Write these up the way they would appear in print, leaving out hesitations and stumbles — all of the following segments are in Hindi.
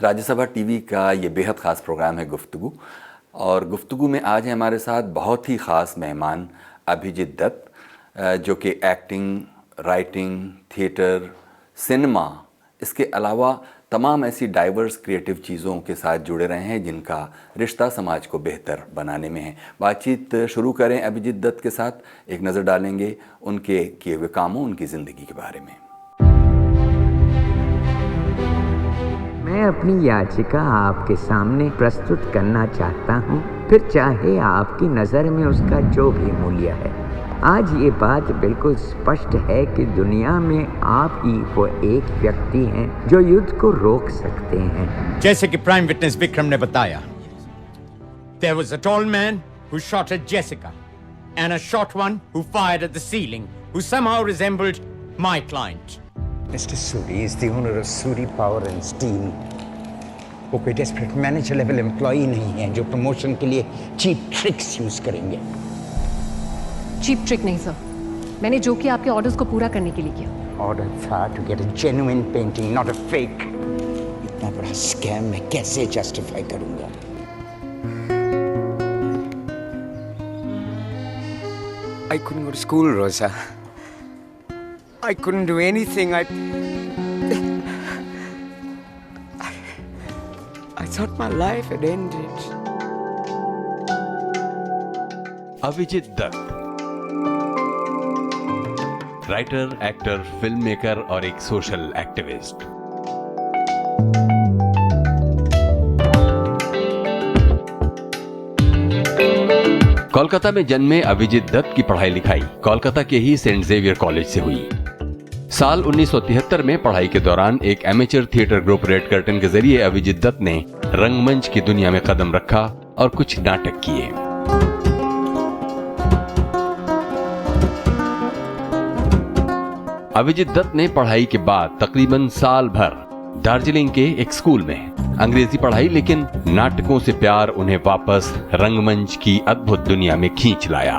राज्यसभा टीवी का ये बेहद ख़ास प्रोग्राम है गुफ्तगू। और गुफ्तगू में आज है हमारे साथ बहुत ही ख़ास मेहमान अभिजीत दत्त, जो कि एक्टिंग, राइटिंग, थिएटर, सिनेमा, इसके अलावा तमाम ऐसी डाइवर्स क्रिएटिव चीज़ों के साथ जुड़े रहे हैं जिनका रिश्ता समाज को बेहतर बनाने में है। बातचीत शुरू करें अभिजीत दत्त के साथ, एक नज़र डालेंगे उनके किए हुए कामों, उनकी ज़िंदगी के बारे में। मैं अपनी याचिका आपके सामने प्रस्तुत करना चाहता हूँ, फिर चाहे आपकी नज़र में उसका जो भी मूल्य है। आज ये बात बिल्कुल स्पष्ट है कि दुनिया में आप ही वो एक व्यक्ति हैं जो युद्ध को रोक सकते हैं। जैसे कि प्राइम विटनेस विक्रम ने बताया, there was a tall man who shot at Jessica and a short one who fired at the ceiling, who somehow resembled my client. Mr. Suri is the owner of Suri Power and Steel. वो कोई डेस्परेट मैनेजर लेवल एम्प्लॉई नहीं है जो प्रमोशन के लिए चीप ट्रिक्स यूज करेंगे। चीप ट्रिक नहीं सर, मैंने जो किया आपके ऑर्डर्स को पूरा करने के लिए किया। ऑर्डर था to get a genuine painting, not a fake. इतना बड़ा स्कैम मैं कैसे जस्टिफाई करूंगा? I couldn't go to school, Rosa. I couldn't do anything. I thought my life had ended. Abhijit Dutt writer, actor, film maker और एक सोशल एक्टिविस्ट। कोलकाता में जन्मे अभिजीत दत्त की पढ़ाई लिखाई कोलकाता के ही सेंट जेवियर कॉलेज से हुई। साल 1973 में पढ़ाई के दौरान एक amateur theatre group red curtain के जरिए अभिजीत दत्त ने रंगमंच की दुनिया में कदम रखा और कुछ नाटक किए। अभिजीत दत्त ने पढ़ाई के बाद तकरीबन साल भर दार्जिलिंग के एक स्कूल में अंग्रेजी पढ़ाई, लेकिन नाटकों से प्यार उन्हें वापस रंगमंच की अद्भुत दुनिया में खींच लाया।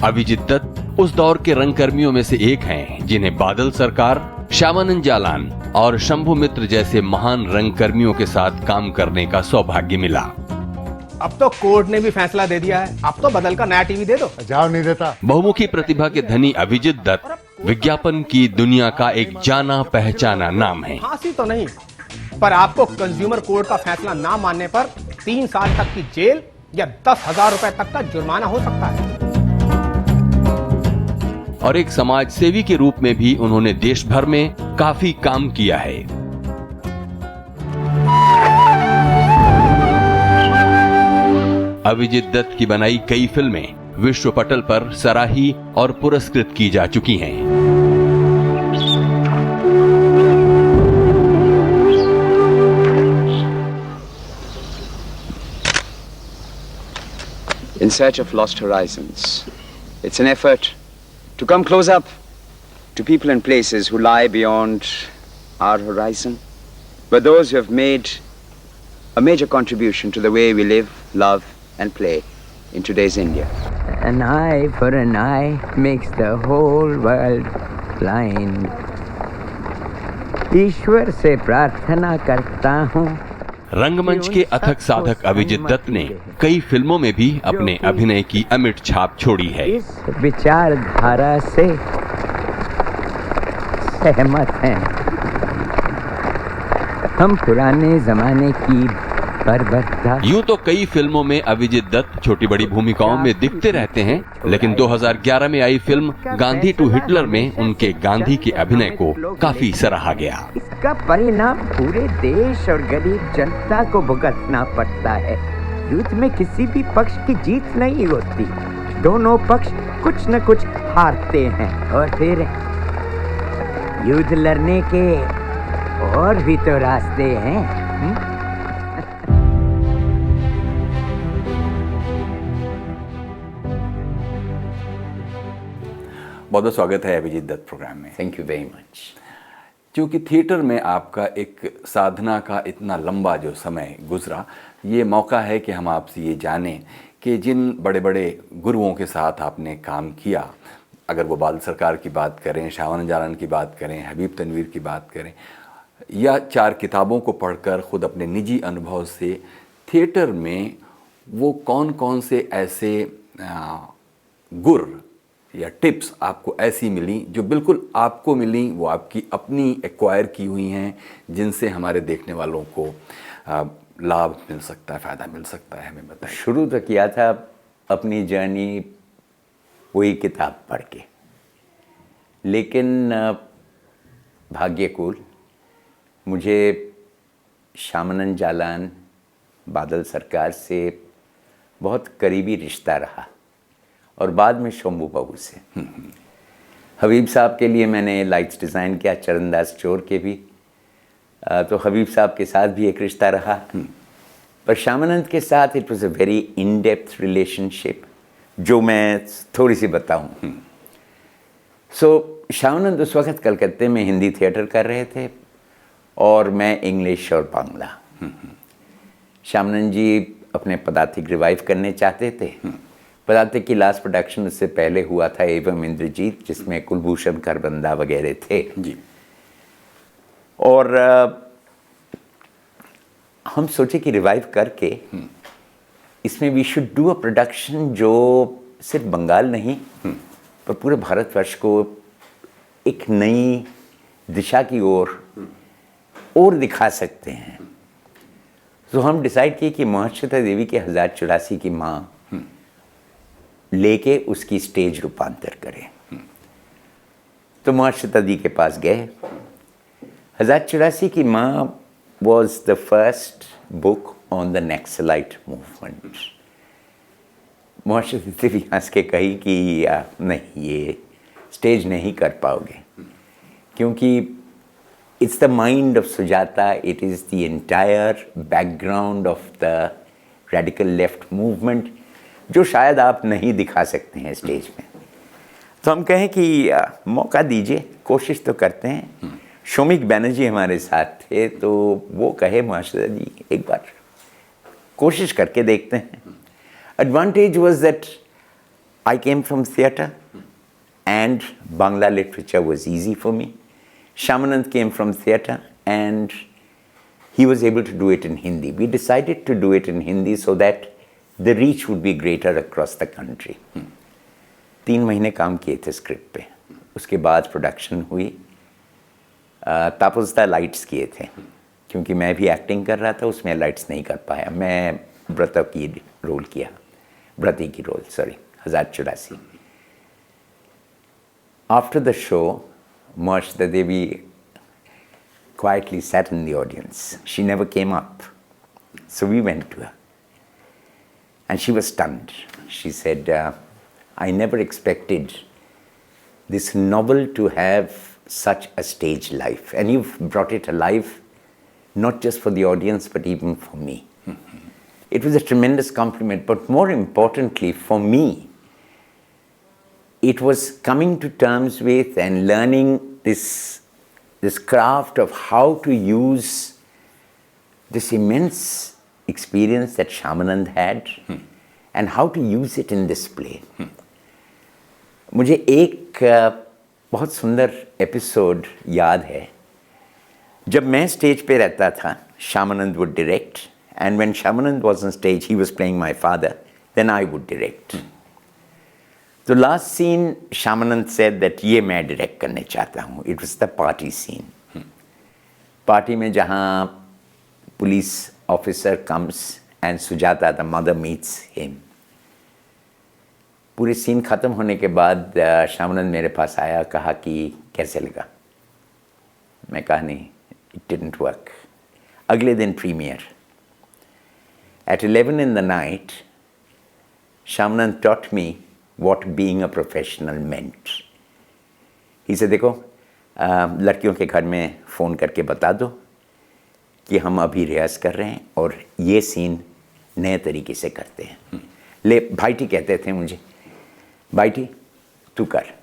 अभिजीत दत्त उस दौर के रंगकर्मियों में से एक हैं जिन्हें बादल सरकार, श्यामानंद जालान और शंभू मित्र जैसे महान रंगकर्मियों के साथ काम करने का सौभाग्य मिला। अब तो कोर्ट ने भी फैसला दे दिया है, अब तो बदल का नया टीवी दे दो। जवाब नहीं देता। बहुमुखी प्रतिभा के धनी अभिजीत दत्त विज्ञापन की दुनिया का एक जाना पहचाना नाम है। फांसी तो नहीं, पर आपको कंज्यूमर कोर्ट का फैसला ना मानने पर 3 साल तक की जेल या 10,000 रुपए तक का जुर्माना हो सकता है। और एक समाज सेवी के रूप में भी उन्होंने देश भर में काफी काम किया है। अभिजीत दत्त की बनाई कई फिल्में विश्व पटल पर सराही और पुरस्कृत की जा चुकी हैं। In search of lost horizons. It's an effort to come close up to people and places who lie beyond our horizon, but those who have made a major contribution to the way we live, love, and play in today's India. An eye for an eye makes the whole world blind. ईश्वर से प्रार्थना करता हूँ। रंगमंच के अथक साधक अभिजीत दत्त ने कई फिल्मों में भी अपने अभिनय की अमिट छाप छोड़ी है। इस विचारधारा से सहमत हैं। हम पुराने जमाने की बर्बरता। यूं तो कई फिल्मों में अभिजीत दत्त छोटी बड़ी भूमिकाओं में दिखते रहते हैं, लेकिन 2011 में आई फिल्म गांधी टू हिटलर में उनके गांधी के अभिनय को काफी सराहा गया। इसका परिणाम पूरे देश और गरीब जनता को भुगतना पड़ता है। युद्ध में किसी भी पक्ष की जीत नहीं होती, दोनों पक्ष कुछ न कुछ हारते हैं। और फिर युद्ध लड़ने के और भी तो रास्ते हैं। बहुत बहुत स्वागत है अभिजीत दत्त प्रोग्राम में। Thank you very much. क्योंकि थिएटर में आपका एक साधना का इतना लंबा जो समय गुजरा, ये मौका है कि हम आपसे ये जानें कि जिन बड़े बड़े गुरुओं के साथ आपने काम किया, अगर वो बादल सरकार की बात करें, शाहवान जालान की बात करें, हबीब तनवीर की बात करें, या 4 किताबों को पढ़कर ख़ुद अपने निजी अनुभव से थिएटर में वो कौन कौन से ऐसे गुर या टिप्स आपको ऐसी मिली जो बिल्कुल आपको मिली, वो आपकी अपनी एक्वायर की हुई हैं, जिनसे हमारे देखने वालों को लाभ मिल सकता है, फ़ायदा मिल सकता है, हमें बताइए। शुरू तो किया था अपनी जर्नी वही किताब पढ़ के, लेकिन भाग्यकुल मुझे श्यामानंद जालान, बादल सरकार से बहुत करीबी रिश्ता रहा, और बाद में शंभू बाबू से। हबीब साहब के लिए मैंने लाइट्स डिज़ाइन किया, चरणदास चोर के भी, तो हबीब साहब के साथ भी एक रिश्ता रहा। पर श्यामानंद के साथ it was a very in depth relationship, जो मैं थोड़ी सी बताऊं। सो श्यामानंद उस वक्त कलकत्ते में हिंदी थिएटर कर रहे थे और मैं इंग्लिश और बांग्ला। श्यामानंद जी अपने पदातिक रिवाइव करने चाहते थे। पदातिक की लास्ट प्रोडक्शन उससे पहले हुआ था एवं इंद्रजीत, जिसमें कुलभूषण करबंदा वगैरह थे जी। और हम सोचे कि रिवाइव करके इसमें we should do a production जो सिर्फ बंगाल नहीं पर पूरे भारतवर्ष को एक नई दिशा की ओर और दिखा सकते हैं। तो हम डिसाइड किए कि महाश्वेता देवी के 1084 की माँ लेके उसकी स्टेज रूपांतर करें। तो महाश्वेता दी के पास गए। 1084 की माँ was the first book on the Naxalite movement. Mahasweta देवी हंस के कही कि नहीं, ये स्टेज नहीं कर पाओगे, क्योंकि it's the mind of Sujata, it is the entire background of the radical left movement, जो शायद आप नहीं दिखा सकते हैं स्टेज में। तो हम कहें कि मौका दीजिए, कोशिश तो करते हैं। शोमिक बैनर्जी हमारे साथ थे, तो वो कहे महाश्वेता जी एक बार कोशिश करके देखते हैं। Advantage was that I came from theatre and Bangla literature was easy for me. Shyamanand came from theatre and he was able to do it in Hindi. We decided to do it in Hindi so that the reach would be greater across the country. 3 महीने काम किए थे स्क्रिप्ट पे, उसके बाद प्रोडक्शन हुई। तापसदा लाइट्स किए थे, क्योंकि मैं भी एक्टिंग कर रहा था, उसमें लाइट्स नहीं कर पाया। मैं व्रत की रोल किया, व्रती की role, sorry, 1084। After the show Mahashweta Devi quietly sat in the audience. She never came up. So we went to her. And she was stunned. She said, I never expected this novel to have such a stage life. And you've brought it alive, not just for the audience, but even for me. It was a tremendous compliment, but more importantly for me, it was coming to terms with and learning this craft of how to use this immense experience that Shyamanand had and how to use it in this play. मुझे एक बहुत सुंदर एपिसोड याद है। जब मैं स्टेज पे रहता था, Shyamanand would direct, and when Shyamanand was on stage, he was playing my father, then I would direct. The last scene, Shyamanand said that ये मैं डायरेक्ट करने चाहता हूँ। It was the party scene. Party में जहाँ police officer comes and Sujata, the mother, meets him. पूरे सीन ख़त्म होने के बाद श्यामानंद मेरे पास आया, कहा कि कैसे लगा। मैं कहा नहीं, it didn't work. अगले दिन premiere. At 11 in the night, Shyamanand taught me what being a professional meant. He said, देखो, लड़कियों के घर में फ़ोन करके बता दो कि हम अभी रिहर्स कर रहे हैं और ये सीन नए तरीके से करते हैं। ले भाईटी कहते थे मुझे, भाईटी तू कर।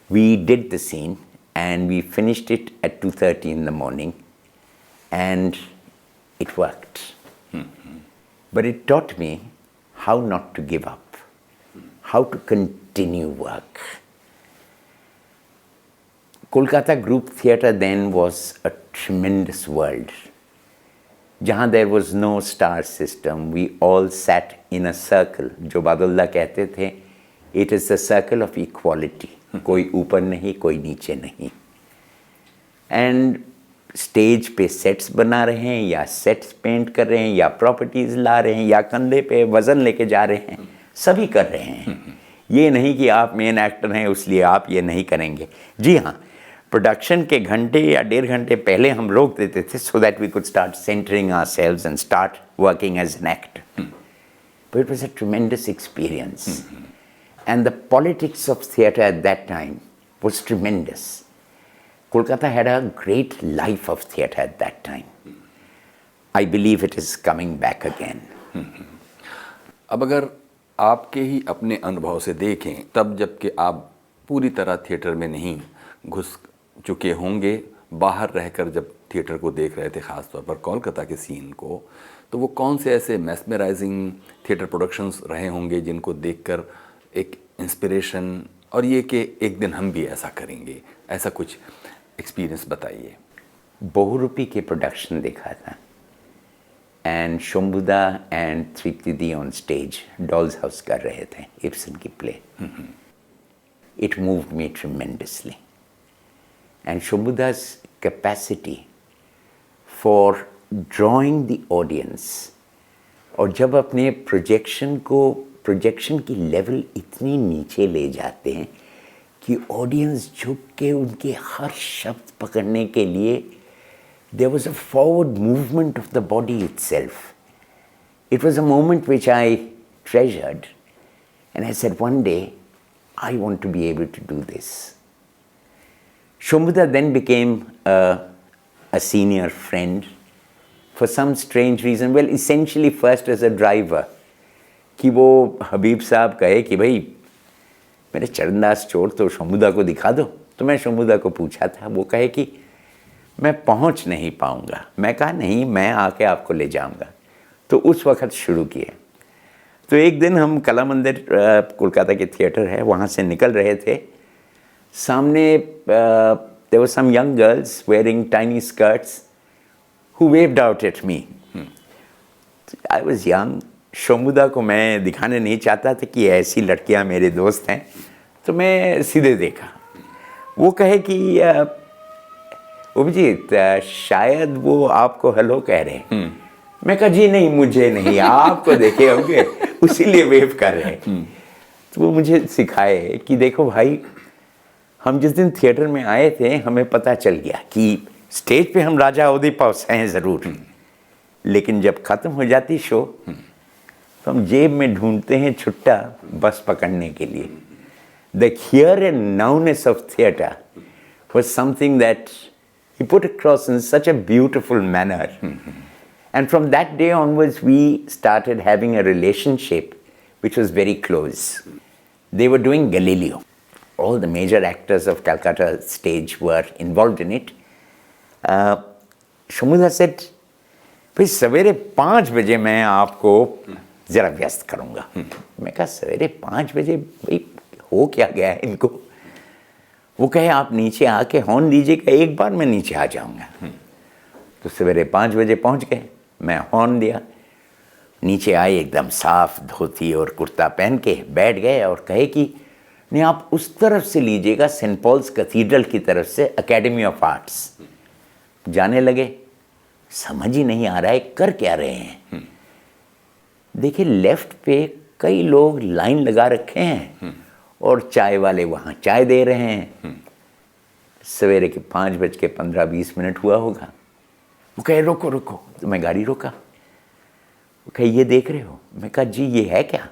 We did the scene and we finished it at 2:30 in the morning and it worked. But it taught me how not to give up. How to continue continue work. Kolkata Group Theatre then was a tremendous world. जहाँ there was no star system, we all sat in a circle. जो बादुल्ला कहते थे, it is a circle of equality. कोई ऊपर नहीं, कोई नीचे नहीं. And स्टेज पे सेट्स बना रहे हैं या सेट्स पेंट कर रहे हैं या प्रॉपर्टीज ला रहे हैं या कंधे पे वजन लेके जा रहे हैं, सभी कर रहे हैं. ये नहीं कि आप मेन एक्टर हैं इसलिए आप ये नहीं करेंगे. जी हाँ, प्रोडक्शन के घंटे या 1.5 घंटे पहले हम रोक देते थे so that we could start centering ourselves and start working as an actor. But it was a tremendous experience. And the politics of theatre at that time was tremendous. Kolkata had a great life of theatre at that time. I believe it is coming back again. अब अगर आपके ही अपने अनुभव से देखें, तब जबकि आप पूरी तरह थिएटर में नहीं घुस चुके होंगे, बाहर रहकर जब थिएटर को देख रहे थे, ख़ास तौर पर कोलकाता के सीन को, तो वो कौन से ऐसे मेस्मराइजिंग थिएटर प्रोडक्शंस रहे होंगे जिनको देखकर एक इंस्पिरेशन और ये कि एक दिन हम भी ऐसा करेंगे, ऐसा कुछ एक्सपीरियंस बताइए. बहुरूपी के प्रोडक्शन देखा था, and Shambhuda and Tripti on stage Doll's House कर रहे थे, इब्सन की play. It moved me tremendously. And Shambhuda's capacity for drawing the audience, और जब अपने प्रोजेक्शन की लेवल इतनी नीचे ले जाते हैं कि ऑडियंस झुक के उनके हर शब्द पकड़ने के लिए, there was a forward movement of the body itself. It was a moment which I treasured, and I said, one day I want to be able to do this. Shambhuda then became a senior friend for some strange reason. Well, essentially first as a driver, कि वो हबीब साहब कहे कि भाई मेरे चरणदास चोर तो शंभुदा को दिखा दो. तो मैं शंभुदा को पूछा था, वो कहे कि मैं पहुंच नहीं पाऊंगा. मैं कहा नहीं, मैं आके आपको ले जाऊंगा. तो उस वक्त शुरू किए. तो एक दिन हम कला मंदिर कोलकाता के थिएटर है, वहाँ से निकल रहे थे. सामने there were some young girls wearing tiny skirts who waved out at me. I was young. शंभुदा को मैं दिखाने नहीं चाहता था कि ऐसी लड़कियां मेरे दोस्त हैं, तो मैं सीधे देखा. वो कहे कि अभिजीत शायद वो आपको हेलो कह रहे हैं. मैं कहा जी नहीं, मुझे नहीं, आपको देखे होंगे उसीलिए वेव कर रहे हैं. तो वो मुझे सिखाए कि देखो भाई, हम जिस दिन थिएटर में आए थे हमें पता चल गया कि स्टेज पे हम राजा ओडिपस हैं ज़रूर, लेकिन जब ख़त्म हो जाती शो तो हम जेब में ढूंढते हैं छुट्टा बस पकड़ने के लिए. The here and nowness of theatre was something that he put across in such a beautiful manner. And from that day onwards, we started having a relationship which was very close. They were doing Galileo. All the major actors of Calcutta stage were involved in it. Shambhuda said, भाई सवेरे 5 बजे मैं आपको ज़रा व्यस्त करूँगा. मैं कहा सवेरे 5 बजे, भाई हो क्या गया है इनको. वो कहे आप नीचे आके हॉर्न दीजिएगा, एक बार मैं नीचे आ जाऊँगा. तो सवेरे 5 बजे पहुँच गए. मैं हॉर्न दिया, नीचे आए एकदम साफ धोती और कुर्ता पहन के बैठ गए और कहे कि नहीं आप उस तरफ से लीजिएगा, सेंट पॉल्स कैथीड्रल की तरफ से एकेडमी ऑफ आर्ट्स. जाने लगे. समझ ही नहीं आ रहा है कर क्या रहे हैं. देखिए लेफ्ट पे कई लोग लाइन लगा रखे हैं और चाय वाले वहाँ चाय दे रहे हैं. सवेरे के 5:15-20 हुआ होगा. वो कहे रुको रुको. तो मैं गाड़ी रोका. वो कहे ये देख रहे हो. मैं कहा जी ये है क्या.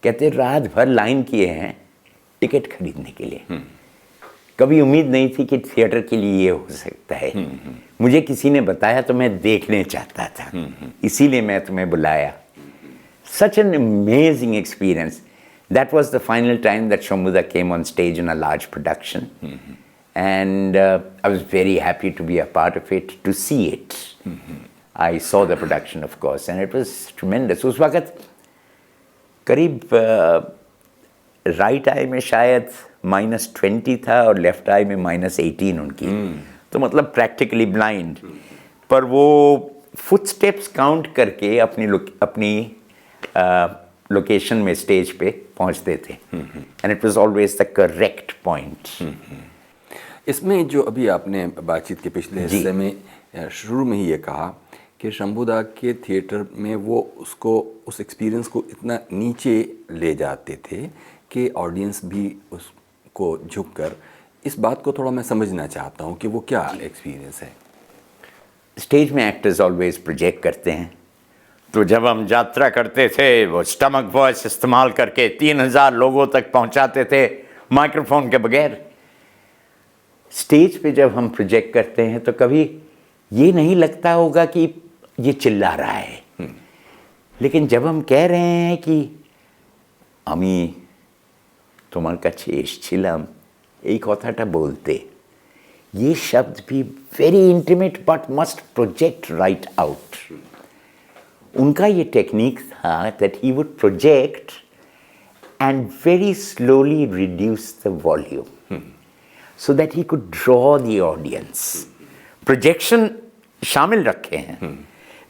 कहते रात भर लाइन किए हैं टिकट खरीदने के लिए. कभी उम्मीद नहीं थी कि थिएटर के लिए ये हो सकता है. मुझे किसी ने बताया तो मैं देखने चाहता था, इसीलिए मैं तुम्हें बुलाया. Such an amazing experience. That was the final time that Shambhuda came on stage in a large production. And I was very happy to be a part of it, to see it. I saw the production, of course, and it was tremendous. उस वक्त करीब राइट आई में शायद -20 था और लेफ्ट आई में -18 उनकी, तो मतलब प्रैक्टिकली ब्लाइंड, पर वो फुटस्टेप्स काउंट करके अपनी लोकेशन में स्टेज पे पहुंचते थे, and it was always the correct point. इसमें जो अभी आपने बातचीत के पिछले हिस्से में शुरू में ही ये कहा कि शंभूदा के थिएटर में वो उस एक्सपीरियंस को इतना नीचे ले जाते थे कि ऑडियंस भी उसको झुककर, इस बात को थोड़ा मैं समझना चाहता हूँ कि वो क्या एक्सपीरियंस है। स्टेज में एक्टर्स ऑलवेज प्रोजेक्ट करते हैं, तो जब हम यात्रा करते थे वो स्टमक वॉइस इस्तेमाल करके 3000 लोगों तक पहुंचाते थे माइक्रोफोन के बगैर। स्टेज पे जब हम प्रोजेक्ट करते हैं तो कभी ये नहीं लगता होगा कि ये चिल्ला रहा है, लेकिन जब हम कह रहे हैं कि আমি তোমার কাছে এসেছিলাম এই কথাটা বলতে, ये शब्द भी very intimate but must project right out. उनका ये टेक्निक था that he would project and very slowly reduce the volume so that he could draw the audience. Projection शामिल रखे हैं,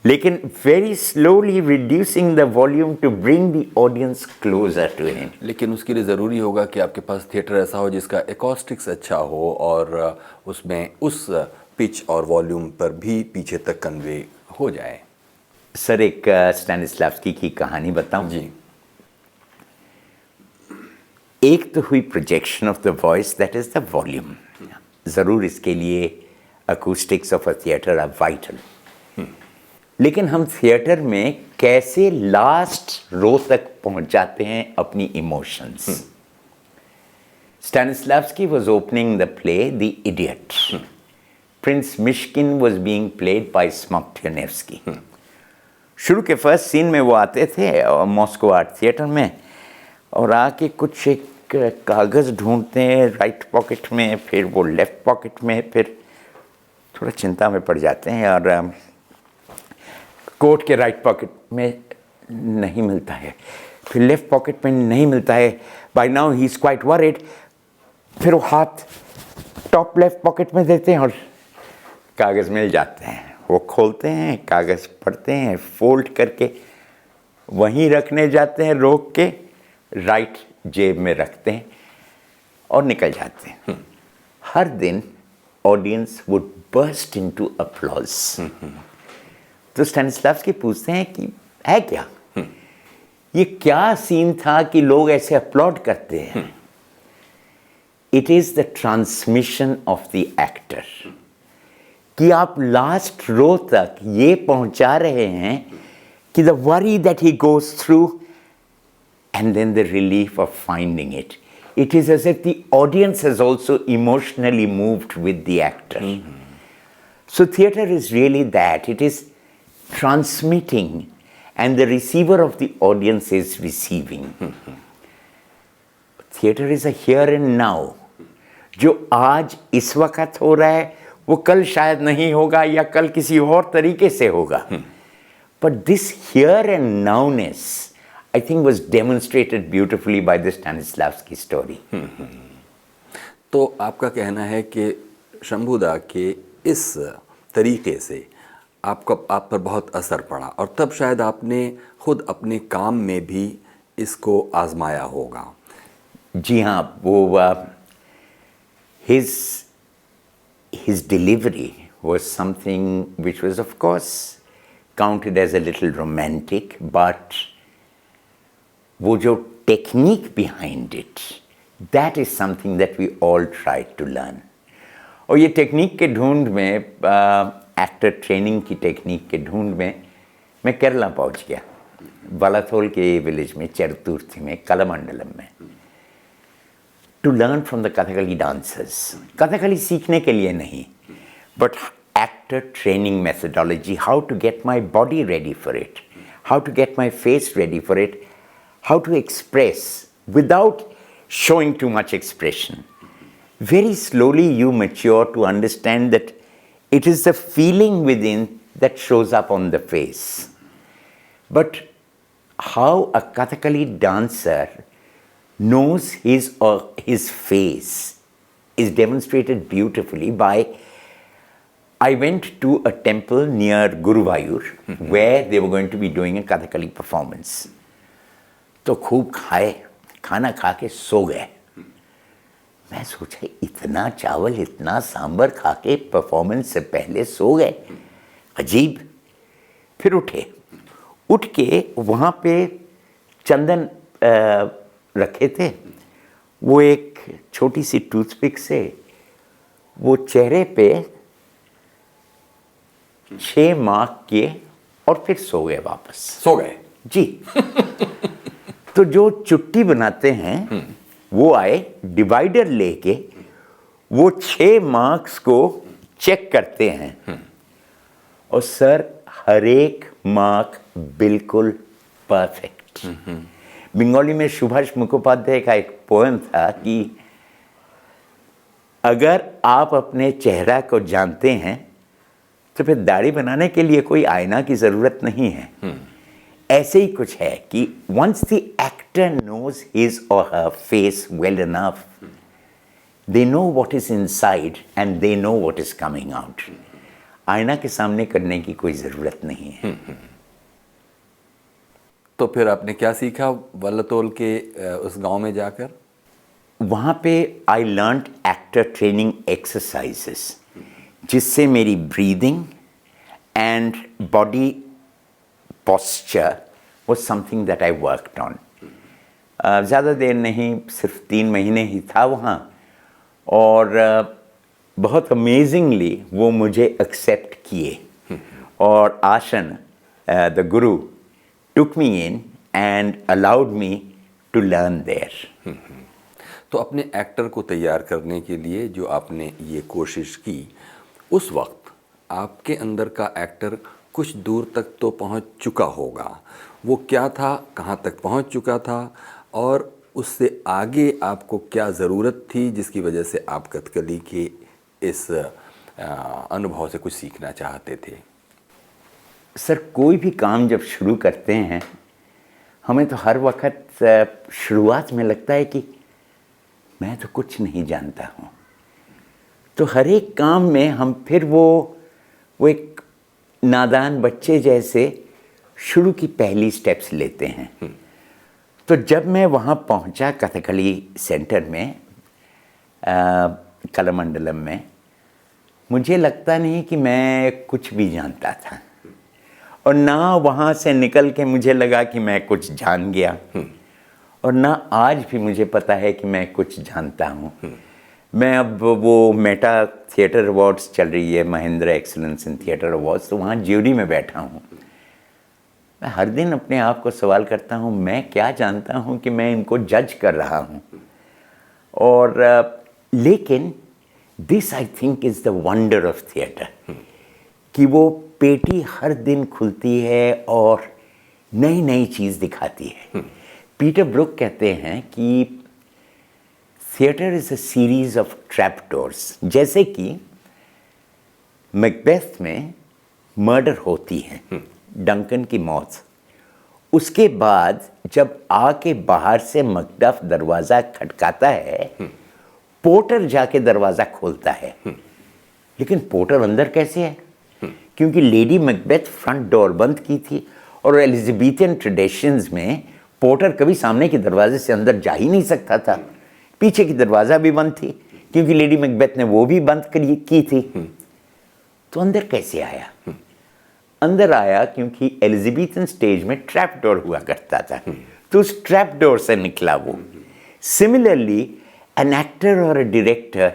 लेकिन very slowly reducing the volume to bring the audience closer to him. लेकिन उसके लिए ज़रूरी होगा कि आपके पास थिएटर ऐसा हो जिसका एकॉस्टिक्स अच्छा हो और उसमें उस पिच और वॉल्यूम पर भी पीछे तक कन्वे हो जाए। सर एक स्टैनिस्लावस्की की कहानी बताऊं जी। एक तो हुई projection of the voice, that is the volume. ज़रूर इसके लिए acoustics of a theatre are vital, लेकिन हम थिएटर में कैसे लास्ट रो तक पहुंच जाते हैं अपनी emotions. Stanislavski was opening the play the Idiot. Prince Myshkin was being played by Smoktunovsky. शुरू के फर्स्ट सीन में वो आते थे मॉस्को आर्ट थिएटर में, और आके कुछ एक कागज़ ढूंढते हैं राइट पॉकेट में, फिर वो लेफ़्ट पॉकेट में, फिर थोड़ा चिंता में पड़ जाते हैं और कोट के राइट पॉकेट में नहीं मिलता है, फिर लेफ़्ट पॉकेट में नहीं मिलता है। By now he is quite worried. फिर वो हाथ टॉप लेफ़्ट पॉकेट में देते हैं और कागज़ मिल जाते हैं। वो खोलते हैं, कागज़ पढ़ते हैं, फोल्ड करके वहीं रखने जाते हैं, रोक के राइट जेब में रखते हैं और निकल जाते हैं। हर दिन audience would burst into applause. तो स्टैनिस्लावस्की पूछते हैं कि है क्या, ये क्या सीन था कि लोग ऐसे अपलॉड करते हैं। It is the transmission of the actor, कि आप लास्ट रो तक ये पहुंचा रहे हैं कि the worry that he goes through and then the relief of finding it. It is as if the audience has also emotionally moved with the actor. So theatre is really that. It is transmitting and the receiver of the audience is receiving. Theatre is a here and now. जो आज इस वक्त हो रहा है वो कल शायद नहीं होगा या कल किसी और तरीके से होगा. But this here and nowness I think was demonstrated beautifully by the Stanislavski story. तो आपका कहना है कि शंभूदा के इस तरीके से आप पर बहुत असर पड़ा और तब शायद आपने खुद अपने काम में भी इसको आजमाया होगा। जी हाँ, वो his delivery was something which was of course counted as a little romantic, but वो जो technique behind it, that is something that we all try to learn. और ये टेक्निक के ढूंढ में, एक्टर ट्रेनिंग की टेक्निक के ढूंढ में मैं केरला पहुंच गया, वलाथोल के विलेज में, चेरुतुर्ती में, कलामंडलम में, to learn from the Kathakali dancers. Kathakali सीखने के लिए नहीं, but actor training methodology, how to get my body ready for it, how to get my face ready for it, how to express without showing too much expression. Very slowly you mature to understand that it is the feeling within that shows up on the face. But how a Kathakali dancer knows his or his face is demonstrated beautifully by, I went to a temple near Guruvayur where they were going to be doing a Kathakali performance. तो खूब खाए, खाना खा के सो गए। मैं सोचा इतना चावल इतना सांबर खा के परफॉर्मेंस से पहले सो गए, अजीब। फिर उठ के वहाँ पे चंदन रखे थे, वो एक छोटी सी टूथपिक से वो चेहरे पे 6 मार्क किए और फिर सो गए वापस। सो गए जी। तो जो चुट्टी बनाते हैं वो आए डिवाइडर लेके वो 6 मार्क्स को चेक करते हैं और सर हर एक मार्क बिल्कुल परफेक्ट। बंगाली में सुभाष मुखोपाध्याय का एक पोएम था कि अगर आप अपने चेहरा को जानते हैं तो फिर दाढ़ी बनाने के लिए कोई आईना की जरूरत नहीं है। ऐसे ही कुछ है कि once the actor knows his or her face well enough, they know what is inside and they know what is coming out. आईना के सामने करने की कोई ज़रूरत नहीं है। तो फिर आपने क्या सीखा वल्लतोल के उस गांव में जाकर? वहाँ पे I learned actor training exercises, जिससे मेरी breathing and body posture was something that I worked on. ज़्यादा देर नहीं, सिर्फ 3 महीने ही था वहाँ और बहुत अमेजिंगली वो मुझे एक्सेप्ट किए और आसन the Guru took me in and allowed me to learn there. तो अपने एक्टर को तैयार करने के लिए जो आपने ये कोशिश की, उस वक्त आपके अंदर का एक्टर कुछ दूर तक तो पहुंच चुका होगा। वो क्या था, कहाँ तक पहुंच चुका था और उससे आगे आपको क्या ज़रूरत थी जिसकी वजह से आप कथकली के इस अनुभव से कुछ सीखना चाहते थे? सर कोई भी काम जब शुरू करते हैं हमें तो हर वक्त शुरुआत में लगता है कि मैं तो कुछ नहीं जानता हूँ। तो हर एक काम में हम फिर वो एक नादान बच्चे जैसे शुरू की पहली स्टेप्स लेते हैं। तो जब मैं वहाँ पहुँचा कथकली सेंटर में कलामंडलम में, मुझे लगता नहीं कि मैं कुछ भी जानता था और ना वहाँ से निकल के मुझे लगा कि मैं कुछ जान गया और ना आज भी मुझे पता है कि मैं कुछ जानता हूँ। मैं अब वो मेटा थिएटर अवार्ड्स चल रही है, Mahendra excellence in theatre awards, तो वहाँ ज्यूरी में बैठा हूँ। मैं हर दिन अपने आप को सवाल करता हूँ मैं क्या जानता हूँ कि मैं इनको जज कर रहा हूँ। और लेकिन this I think is the wonder of theatre कि वो पेटी हर दिन खुलती है और नई नई चीज़ दिखाती है। पीटर ब्रुक कहते हैं कि theatre is a series of trap doors. जैसे कि मैकबेथ में मर्डर होती है, डंकन की मौत, उसके बाद जब आके बाहर से मैकडफ दरवाज़ा खटकाता है, पोर्टर जाके दरवाज़ा खोलता है। लेकिन पोर्टर अंदर कैसे है? क्योंकि लेडी मैकबेथ फ्रंट डोर बंद की थी और एलिजाबेथियन ट्रेडिशंस में पोर्टर कभी सामने के दरवाजे से अंदर जा ही नहीं सकता था। पीछे की दरवाज़ा भी बंद थी क्योंकि लेडी मैकबेथ ने वो भी बंद की थी। तो अंदर कैसे आया? अंदर आया क्योंकि एलिजाबेथियन स्टेज में ट्रैप डोर हुआ करता था, तो उस ट्रैप डोर से निकला वो। Similarly an actor or a director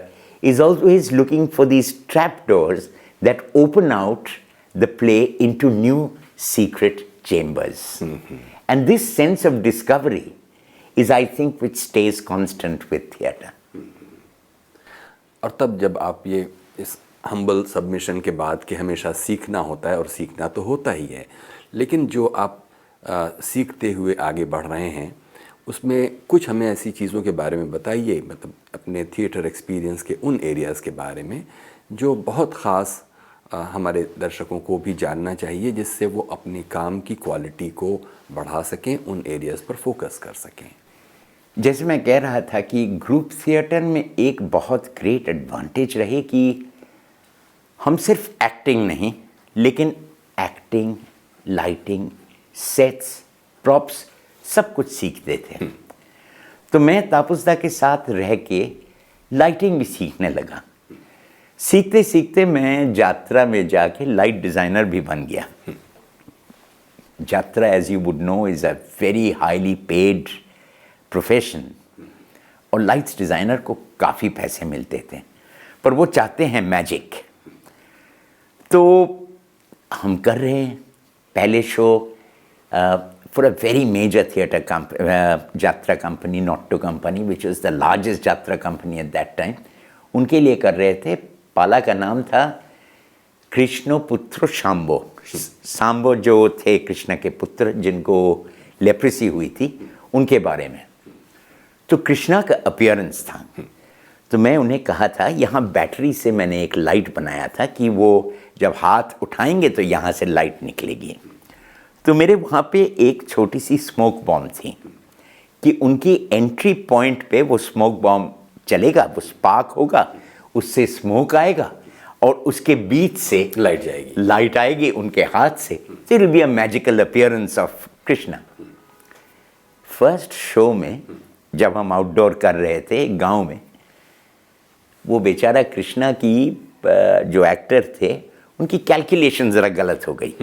is always looking for these trap doors that open out the play into new secret chambers. And this sense of discovery is, I think, which stays constant with theatre. और तब जब आप ये इस हम्बल सबमिशन के बाद कि हमेशा सीखना होता है और सीखना तो होता ही है, लेकिन जो आप सीखते हुए आगे बढ़ रहे हैं उसमें कुछ हमें ऐसी चीज़ों के बारे में बताइए, मतलब अपने थिएटर एक्सपीरियंस के उन एरियाज़ के बारे में जो बहुत ख़ास हमारे दर्शकों को भी जानना चाहिए, जिससे वो अपने काम की क्वालिटी को बढ़ा सकें, उन एरियाज़ पर फोकस कर सकें। जैसे मैं कह रहा था कि ग्रुप थिएटर में एक बहुत ग्रेट एडवांटेज रहे कि हम सिर्फ एक्टिंग नहीं, लेकिन एक्टिंग, लाइटिंग, सेट्स, प्रॉप्स सब कुछ सीखते थे। तो मैं तापसदा के साथ रह के लाइटिंग भी सीखने लगा। सीखते सीखते मैं यात्रा में जाके लाइट डिज़ाइनर भी बन गया। Yatra, as you would know, is a very highly paid profession और लाइट्स डिज़ाइनर को काफ़ी पैसे मिलते थे, पर वो चाहते हैं मैजिक। तो हम कर रहे हैं पहले show for a very major theatre yatra company, नॉटो company, which is the largest yatra company at that time. उनके लिए कर रहे थे। पाला का नाम था कृष्ण पुत्र शाम्बो। शाम्बो जो थे कृष्ण के पुत्र, जिनको लेप्रेसी हुई थी, उनके बारे में। तो कृष्णा का अपीयरेंस था। तो मैं उन्हें कहा था, यहाँ बैटरी से मैंने एक लाइट बनाया था कि वो जब हाथ उठाएंगे तो यहाँ से लाइट निकलेगी। तो मेरे वहाँ पे एक छोटी सी स्मोक बॉम्ब थी कि उनकी एंट्री पॉइंट पे वो स्मोक बॉम्ब चलेगा, वो स्पार्क होगा, उससे स्मोक आएगा और उसके बीच से लाइट आएगी उनके हाथ से। It will be a magical appearance of Krishna. First show में जब हम आउटडोर कर रहे थे गांव में, वो बेचारा कृष्णा की जो एक्टर थे, उनकी कैलकुलेशन ज़रा गलत हो गई,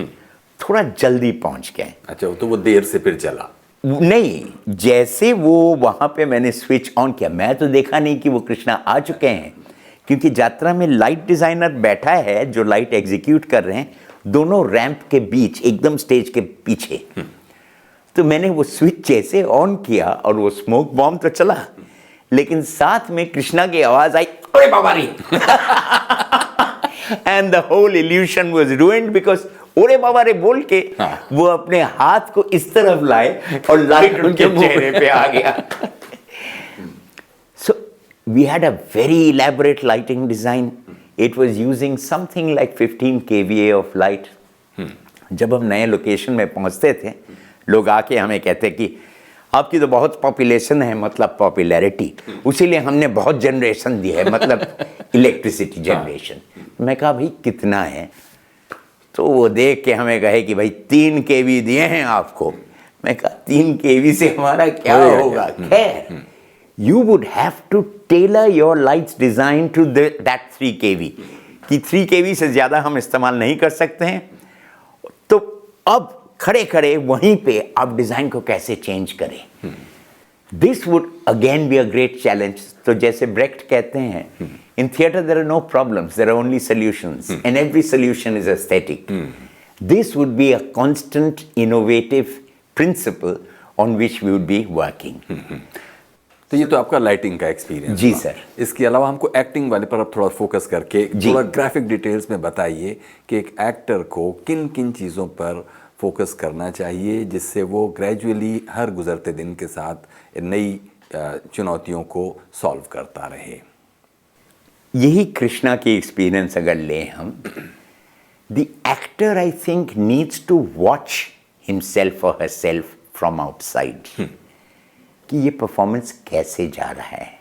थोड़ा जल्दी पहुंच गए। अच्छा, तो वो देर से फिर चला? नहीं, जैसे वो वहाँ पे मैंने स्विच ऑन किया, मैं तो देखा नहीं कि वो कृष्णा आ चुके हैं, क्योंकि यात्रा में लाइट डिज़ाइनर बैठा है जो लाइट एग्जीक्यूट कर रहे हैं, दोनों रैंप के बीच, एकदम स्टेज के पीछे। तो मैंने वो स्विच जैसे ऑन किया और वो स्मोक बॉम्ब तो चला, लेकिन साथ में कृष्णा की आवाज़ आई, अरे बाबा रे! And the whole illusion was ruined because ओरे बाबा रे बोल के वो अपने हाथ को इस तरफ लाए और लाइट उनके चेहरे पे आ गया। So we had a very elaborate lighting design. It was using something like 15 kVA of light. जब हम नए लोकेशन में पहुंचते थे, लोग आके हमें कहते कि आपकी तो बहुत पॉपुलेशन है, मतलब पॉपुलैरिटी, उसीलिए हमने बहुत जनरेशन दी है, मतलब इलेक्ट्रिसिटी जनरेशन। मैं कहा भाई कितना है? तो वो देख के हमें कहे कि भाई 3 kV दिए हैं आपको। मैं कहा 3 kV से हमारा क्या होगा? खैर, you would have to tailor your lights design to that 3 kV कि 3 kV से ज़्यादा हम इस्तेमाल नहीं कर सकते हैं। तो अब खड़े खड़े वहीं पे आप डिज़ाइन को कैसे चेंज करें? This would again be a great challenge. तो जैसे ब्रेक्ट कहते हैं, in theatre there are no problems, there are only solutions and every solution is aesthetic. This would be a constant innovative principle on which we would be working. तो ये तो आपका लाइटिंग का एक्सपीरियंस। जी सर। इसके अलावा हमको एक्टिंग वाले पर आप थोड़ा फोकस करके थोड़ा ग्राफिक डिटेल्स में बताइए कि एक एक्टर को किन किन चीज़ों पर फोकस करना चाहिए जिससे वो ग्रेजुअली हर गुजरते दिन के साथ नई चुनौतियों को सॉल्व करता रहे। यही कृष्णा की एक्सपीरियंस अगर लें हम, the actor I think needs to watch himself और हरसेल्फ फ्रॉम आउटसाइड कि ये परफॉर्मेंस कैसे जा रहा है।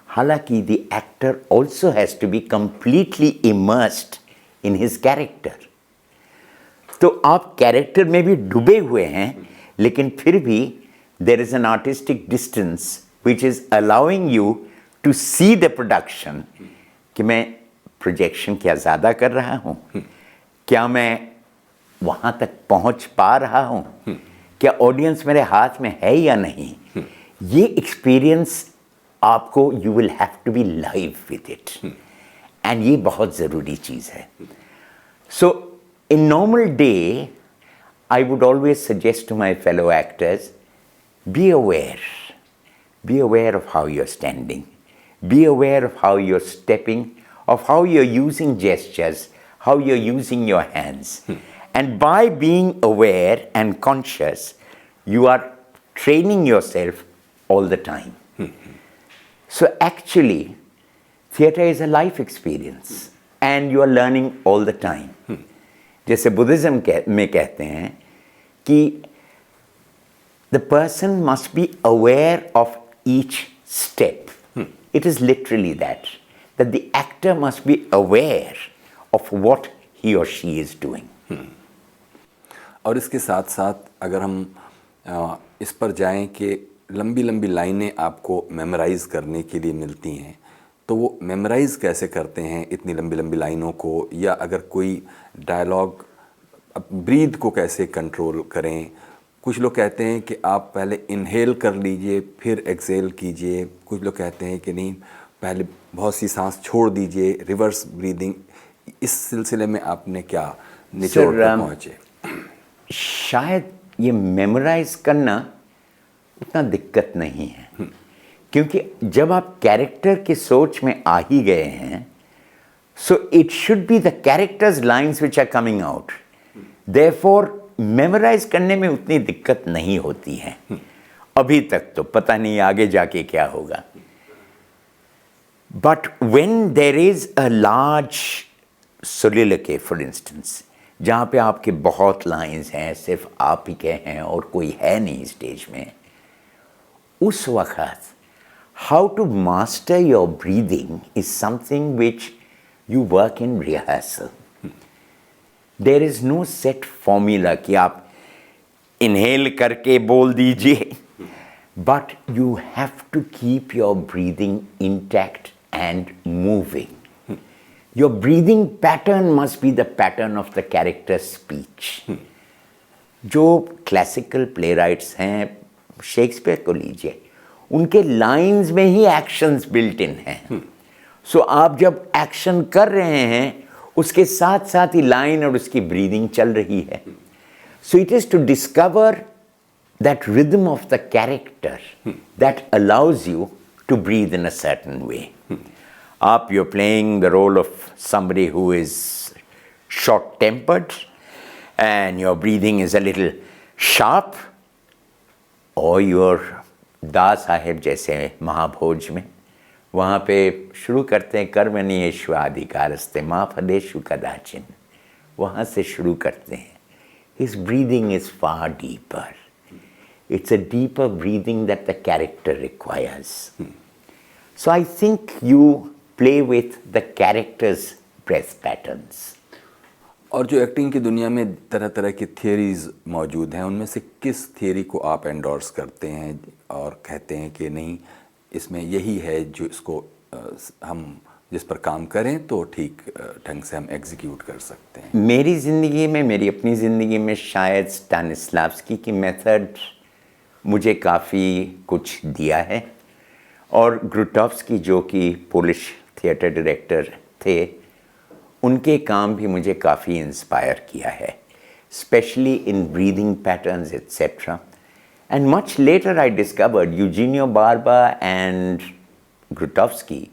हालांकि the actor also has to be completely immersed in his character. तो आप कैरेक्टर में भी डूबे हुए हैं, लेकिन फिर भी there is an artistic distance which is allowing you to see the production कि मैं प्रोजेक्शन क्या ज़्यादा कर रहा हूँ, क्या मैं वहाँ तक पहुँच पा रहा हूँ, क्या ऑडियंस मेरे हाथ में है या नहीं। ये एक्सपीरियंस आपको, you will have to be live with it, and ये बहुत ज़रूरी चीज़ है। So in normal day, I would always suggest to my fellow actors, be aware. Be aware of how you're standing. Be aware of how you're stepping, of how you're using gestures, how you're using your hands. And by being aware and conscious, you are training yourself all the time. So actually, theater is a life experience and you are learning all the time. जैसे बुद्धिज़्म में कहते हैं कि the person must be aware of each step. It is literally that the actor must be aware of what he or she is doing. और इसके साथ साथ अगर हम इस पर जाएं कि लंबी लंबी लाइनें आपको मेमोराइज़ करने के लिए मिलती हैं, तो वो मेमोराइज़ कैसे करते हैं इतनी लंबी लंबी लाइनों को, या अगर कोई डायलॉग ब्रीथ को कैसे कंट्रोल करें? कुछ लोग कहते हैं कि आप पहले इनहेल कर लीजिए फिर एक्सेल कीजिए, कुछ लोग कहते हैं कि नहीं पहले बहुत सी सांस छोड़ दीजिए, रिवर्स ब्रीदिंग। इस सिलसिले में आपने क्या निचोड़ पर पहुँचे? शायद ये मेमोराइज करना उतना दिक्कत नहीं है, क्योंकि जब आप कैरेक्टर की सोच में आ ही गए हैं, so it should be the characters lines which are coming out. Therefore memorise करने में उतनी दिक्कत नहीं होती है अभी तक, तो पता नहीं आगे जाके क्या होगा। But when there is a large soliloquy for instance, जहाँ पे आपके बहुत लाइंस हैं, सिर्फ आप ही के हैं और कोई है नहीं स्टेज में, उस वक्त how to master your breathing is something which you work in rehearsal. There is no set formula कि आप इनहेल करके बोल दीजिए, but you have to keep your breathing intact and moving. Your breathing pattern must be the pattern of the character speech. जो क्लासिकल प्लेराइट्स हैं, शेक्सपियर को लीजिए, उनके लाइंस में ही एक्शंस बिल्ट इन हैं। सो आप जब एक्शन कर रहे हैं, उसके साथ साथ ही लाइन और उसकी ब्रीदिंग चल रही है। So it is to discover that rhythm of the character that allows you to breathe in a certain way. You're playing the role of somebody who is short-tempered and your breathing is a little sharp, or you're दास साहेब जैसे महाभोज में, वहाँ पे शुरू करते हैं कर्मण्येषु अधिकारस्ते मा फलेषु कदाचिन, वहाँ से शुरू करते हैं। His breathing is far deeper. It's a deeper breathing that the character requires. So I think you play with the character's breath patterns. और जो एक्टिंग की दुनिया में तरह तरह की थियरीज मौजूद हैं, उनमें से किस थियरी को आप एंडोर्स करते हैं और कहते हैं कि नहीं इसमें यही है जो इसको हम जिस पर काम करें तो ठीक ढंग से हम एग्जीक्यूट कर सकते हैं? मेरी ज़िंदगी में, मेरी अपनी ज़िंदगी में शायद स्टानिस्लावस्की की मेथड मुझे काफ़ी कुछ दिया है, और ग्रुटोव्स्की जो कि पोलिश थिएटर डायरेक्टर थे, उनके काम भी मुझे काफ़ी इंस्पायर किया है, especially in breathing patterns etcetera. And much later I discovered Eugenio Barba and Grotowski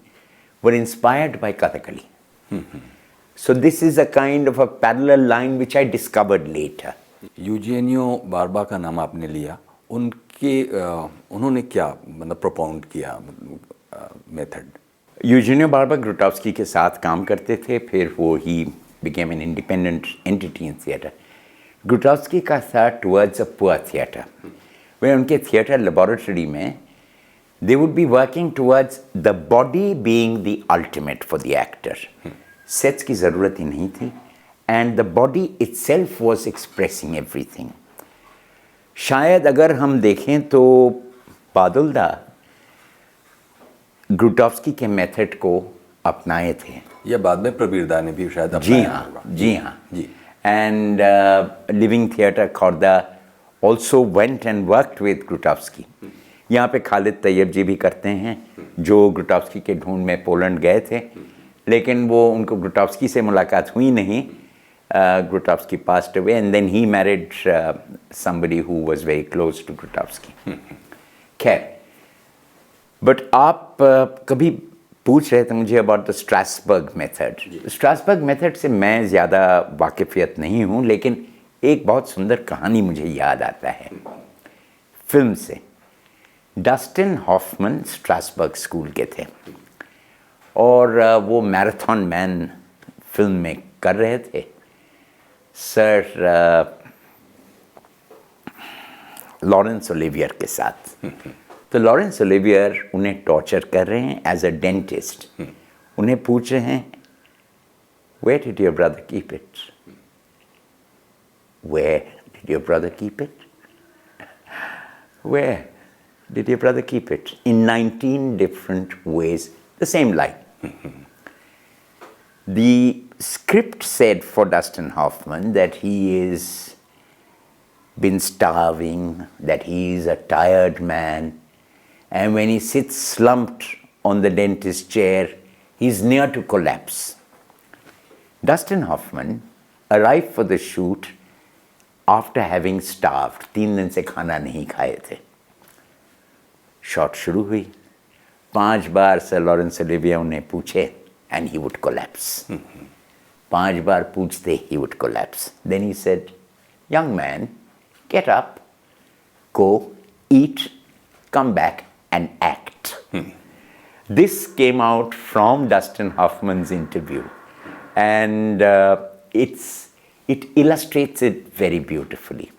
were inspired by Kathakali. So this is a kind of a parallel line which I discovered later. Eugenio Barba का नाम आपने लिया, उन्होंने क्या मतलब प्रोपाउंड किया मेथड? यूजीनियो बार्बा ग्रुटोव्स्की के साथ काम करते थे, फिर वो ही became an independent entity in theatre. Grotowski का था टुवर्ड्स अ पुअर थिएटर, वे उनके थिएटर लेबोरेटरी में they would be working towards the body being the ultimate for the actor. Sets की ज़रूरत ही नहीं थी, and the body itself was expressing everything. शायद अगर हम देखें तो बादुल्दा ग्रुटोव्स्की के मेथड को अपनाए थे, या बाद में प्रबीरदा ने भी शायद जी अपनाया हाँ, होगा। जी हाँ, जी। And living theatre Khorda also went and worked with Grotowski. यहाँ पे खालिद तैयब जी भी करते हैं, जो ग्रुटोव्स्की के ढूंढ में पोलैंड गए थे, लेकिन वो उनको ग्रुटोव्स्की से मुलाकात हुई नहीं। Grotowski passed away, and then he married somebody who was very close to Grotowski. खैर, बट आप कभी पूछ रहे थे मुझे about the Strasbourg method. Strasbourg method से मैं ज़्यादा वाकिफियत नहीं हूँ, लेकिन एक बहुत सुंदर कहानी मुझे याद आता है फिल्म से। डस्टिन हॉफमैन स्ट्रासबर्ग स्कूल के थे, और वो मैराथन मैन फिल्म में कर रहे थे। सर लॉरेंस ओलिवियर के साथ। तो लॉरेंस ओलिवियर उन्हें टॉर्चर कर रहे हैं एज अ डेंटिस्ट। उन्हें पूछ रहे हैं, where did your brother keep it, where did your brother keep it, where did your brother keep it, in 19 different ways, the same line. The script said for Dustin Hoffman that he is been starving, that he is a tired man, and when he sits slumped on the dentist chair, he's near to collapse. Dustin Hoffman arrived for the shoot after having starved. 3 दिन से खाना नहीं खाए थे। शॉट शुरू हुई, 5 बार सर लॉरेंस ओलिवियर उन्हें पूछे and he would collapse. 5 बार पूछते he would collapse. Then he said, young man, get up, go, eat, come back and act. This came out from Dustin Hoffman's interview, and it illustrates it very beautifully.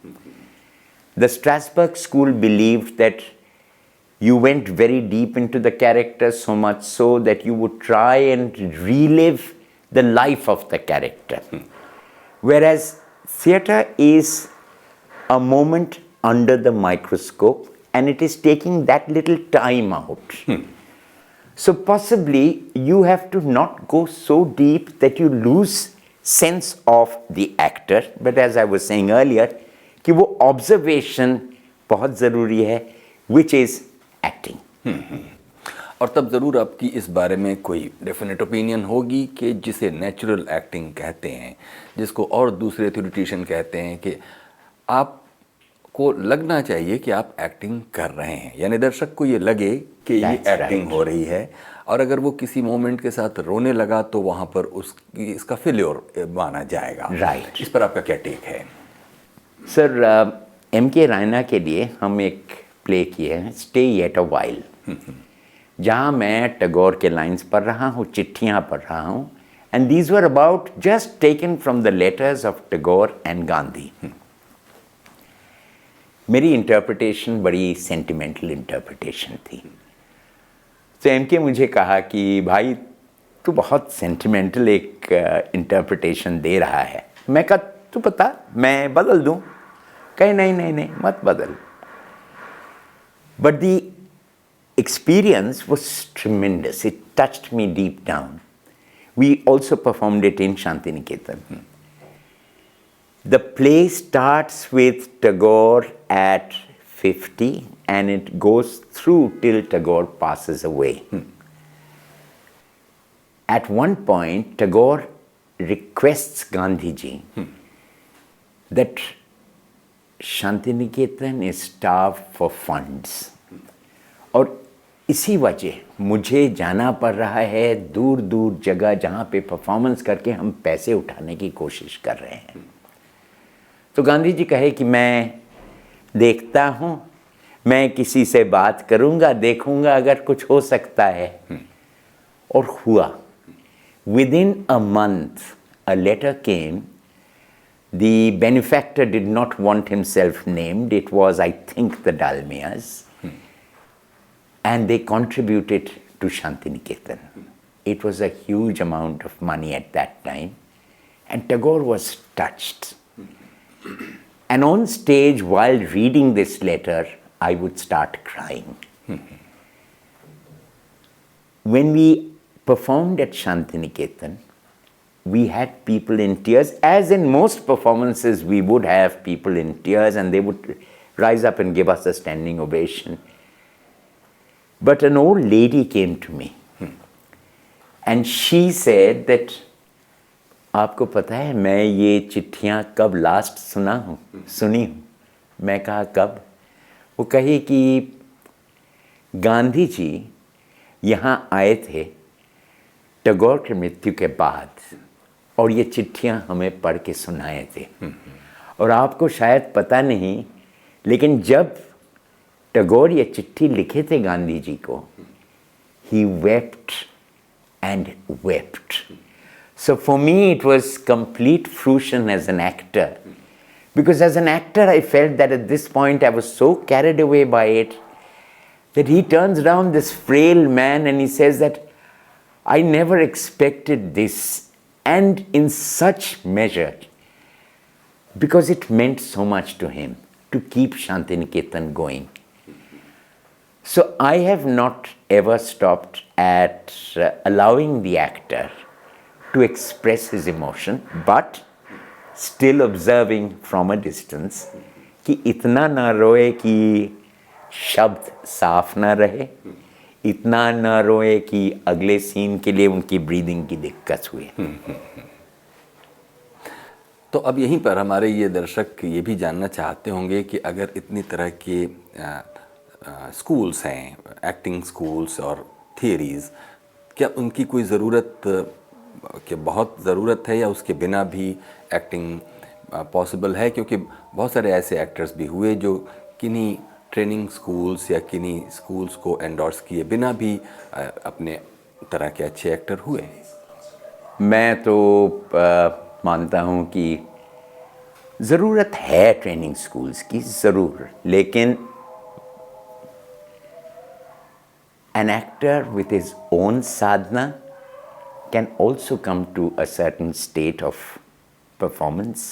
The Strasberg School believed that you went very deep into the character, so much so that you would try and relive the life of the character. Whereas theatre is a moment under the microscope, and it is taking that little time out. So possibly you have to not go so deep that you lose sense of the actor, but as I was saying earlier, कि वो observation बहुत ज़रूरी है, which is acting. और तब ज़रूर आपकी इस बारे में कोई डेफिनेट ओपिनियन होगी कि जिसे नेचुरल एक्टिंग कहते हैं, जिसको और दूसरे थ्योरिटिशियन कहते हैं कि आपको लगना चाहिए कि आप एक्टिंग कर रहे हैं, यानी दर्शक को ये लगे कि ये एक्टिंग हो रही है, और अगर वो किसी मोमेंट के साथ रोने लगा तो वहाँ पर इसका फेल्योर माना जाएगा। राइट। इस पर आपका क्या टेक है? Sir, M.K. रायना के लिए हम एक प्ले किए हैं, स्टे येट अ वाइल, जहाँ मैं टैगोर के लाइन्स पढ़ रहा हूँ, चिट्ठियाँ पढ़ रहा हूँ, and these were about just taken from the letters of Tagore and Gandhi. मेरी इंटरप्रिटेशन बड़ी सेंटिमेंटल इंटरप्रिटेशन थी। तो M.K. मुझे कहा कि भाई तू बहुत सेंटिमेंटल एक इंटरप्रिटेशन दे रहा है। मैं कहा तू पता मैं बदल दूँ? कहे नहीं मत बदल। But the experience was tremendous. It touched me deep down. We also performed it in Shantiniketan. The play starts with Tagore at 50 and it goes through till Tagore passes away. At one point, Tagore requests Gandhiji that Shantiniketan is starved for funds. और इसी वजह मुझे जाना पड़ रहा है दूर दूर जगह जहाँ पे परफॉर्मेंस करके हम पैसे उठाने की कोशिश कर रहे हैं। तो गांधी जी कहे कि मैं देखता हूँ, मैं किसी से बात करूँगा, देखूँगा अगर कुछ हो सकता है। और हुआ। Within a month, a letter came. The benefactor did not want himself named. It was, I think, the Dalmias. And they contributed to Shantiniketan. It was a huge amount of money at that time. And Tagore was touched. And on stage, while reading this letter, I would start crying. When we performed at Shantiniketan, we had people in tears. As in most performances, we would have people in tears and they would rise up and give us a standing ovation. But an old lady came to me and she said that, आपको पता है मैं ये चिट्ठियाँ कब लास्ट सुनी हूँ? मैं कहा कब? वो कही कि गांधी जी यहाँ आए थे टैगोर की मृत्यु के बाद और ये चिट्ठियाँ हमें पढ़ के सुनाए थे। और आपको शायद पता नहीं, लेकिन जब टैगोर ये चिट्ठी लिखे थे गांधी जी को, he wept and wept. So for me it was complete fruition as an actor, Because as an actor, I felt that at this point I was so carried away by it that he turns around, this frail man, and he says that I never expected this, and in such measure, because it meant so much to him to keep Shantiniketan going. So I have not ever stopped at allowing the actor to express his emotion, but still observing from a distance कि इतना ना रोए कि शब्द साफ ना रहे, इतना ना रोए कि अगले सीन के लिए उनकी ब्रीदिंग की दिक्कत हुई। तो अब यहीं पर हमारे ये दर्शक ये भी जानना चाहते होंगे कि अगर इतनी तरह के स्कूल्स हैं, एक्टिंग स्कूल्स और थियरीज़, क्या उनकी कोई ज़रूरत, कि बहुत ज़रूरत है, या उसके बिना भी एक्टिंग पॉसिबल है? क्योंकि बहुत सारे ऐसे एक्टर्स भी हुए जो किन्हीं ट्रेनिंग स्कूल्स या किन्हीं स्कूल्स को एंडोर्स किए बिना भी अपने तरह के अच्छे एक्टर हुए। मैं तो मानता हूँ कि ज़रूरत है ट्रेनिंग स्कूल्स की, ज़रूर, लेकिन an actor with his own sadhana can also come to a certain state of performance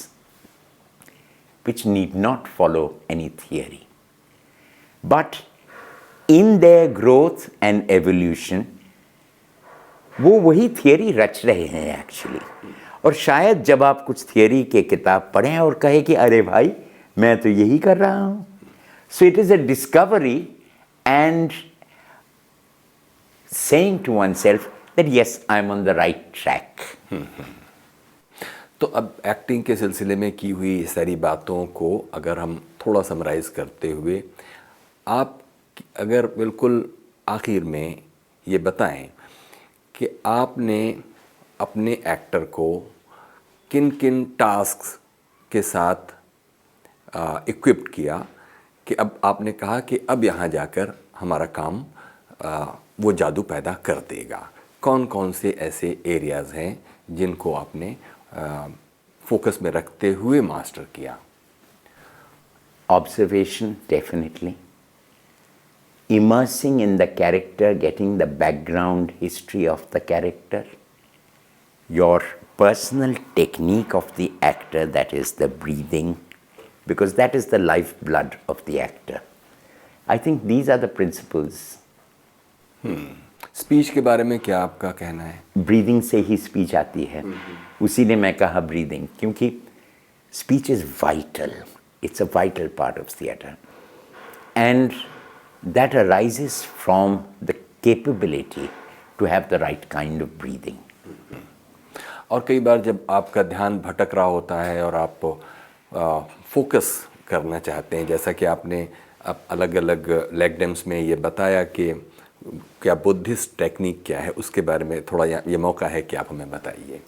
which need not follow any theory. But in their growth and evolution, वो वही थियरी रच रहे हैं एक्चुअली। और शायद जब आप कुछ थियरी के किताब पढ़ें और कहें कि अरे भाई मैं तो यही कर रहा हूँ, so it is a discovery and saying to oneself that yes, I am on the right track. तो अब एक्टिंग के सिलसिले में की हुई सारी बातों को अगर हम थोड़ा समराइज़ करते हुए, आप अगर बिल्कुल आखिर में ये बताएं कि आपने अपने एक्टर को किन किन टास्क्स के साथ इक्विप्ड किया कि अब आपने कहा कि अब यहाँ जाकर हमारा काम वो जादू पैदा कर देगा। कौन कौन से ऐसे एरियाज़ हैं जिनको आपने फोकस में रखते हुए मास्टर किया? Observation, definitely. Immersing in the character, getting the background history of the character. Your personal technique of the actor, that is the breathing, because that is the lifeblood of the actor. I think these are the principles. Speech के बारे में क्या आपका कहना है? ब्रीदिंग से ही स्पीच आती है, उसी ने मैं कहा ब्रीदिंग, क्योंकि speech is vital, it's a vital part of theatre, and that arises from the capability to have the right kind of breathing. और कई बार जब आपका ध्यान भटक रहा होता है और आप फोकस करना चाहते हैं, जैसा कि आपने अब अलग अलग लेगडेम्स में ये बताया कि क्या बुद्धिस्ट टेक्निक क्या है, उसके बारे में थोड़ा ये मौका है कि आप हमें बताइए।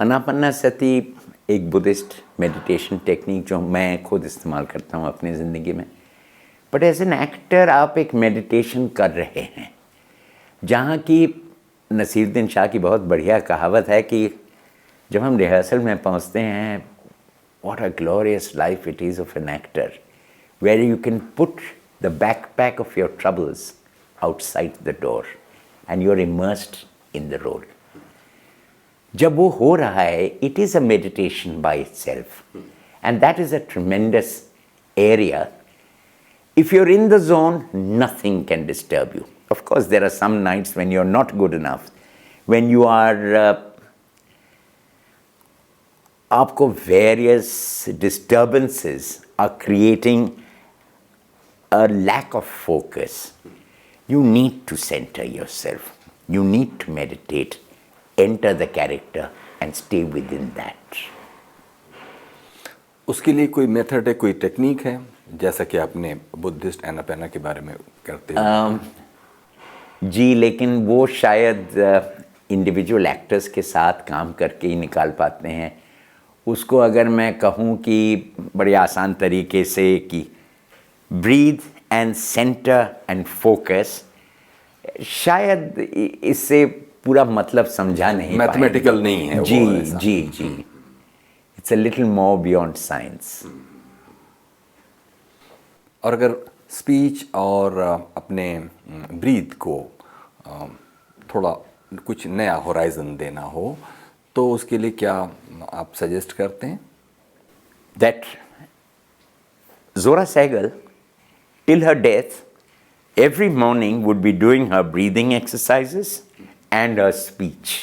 अनापन्नासति एक बुद्धिस्ट मेडिटेशन टेक्निक जो मैं खुद इस्तेमाल करता हूँ अपनी ज़िंदगी में। बट एज एन एक्टर आप एक मेडिटेशन कर रहे हैं, जहाँ की नसीरुद्दीन शाह की बहुत बढ़िया कहावत है कि जब हम रिहर्सल में पहुँचते हैं, what a glorious life it is of an actor, where you can put the backpack of your troubles outside the door and you're immersed in the role. जब वो हो रहा है, it is a meditation by itself, and that is a tremendous area. If you're in the zone, nothing can disturb you. Of course, there are some nights when you're not good enough, when you are आपको various disturbances are creating a lack of focus. You need to center yourself. You need to meditate, enter the character and stay within that. उसके लिए कोई मेथड है, कोई टेक्निक है, जैसा कि आपने बुद्धिस्ट एनापेना के बारे में करते हैं? जी, लेकिन वो शायद इंडिविजुअल एक्टर्स के साथ काम करके ही निकाल पाते हैं। उसको अगर मैं कहूँ कि बड़े आसान तरीके से कि breathe and centre and focus, शायद इससे पूरा मतलब समझा नहीं, मैथमेटिकल नहीं है जी वो ऐसा। जी। It's a little more beyond science. और अगर स्पीच और अपने ब्रीथ को थोड़ा कुछ नया होराइजन देना हो तो उसके लिए क्या आप सजेस्ट करते हैं? That Zora Sehgal, till her death, every morning would be doing her breathing exercises and her speech.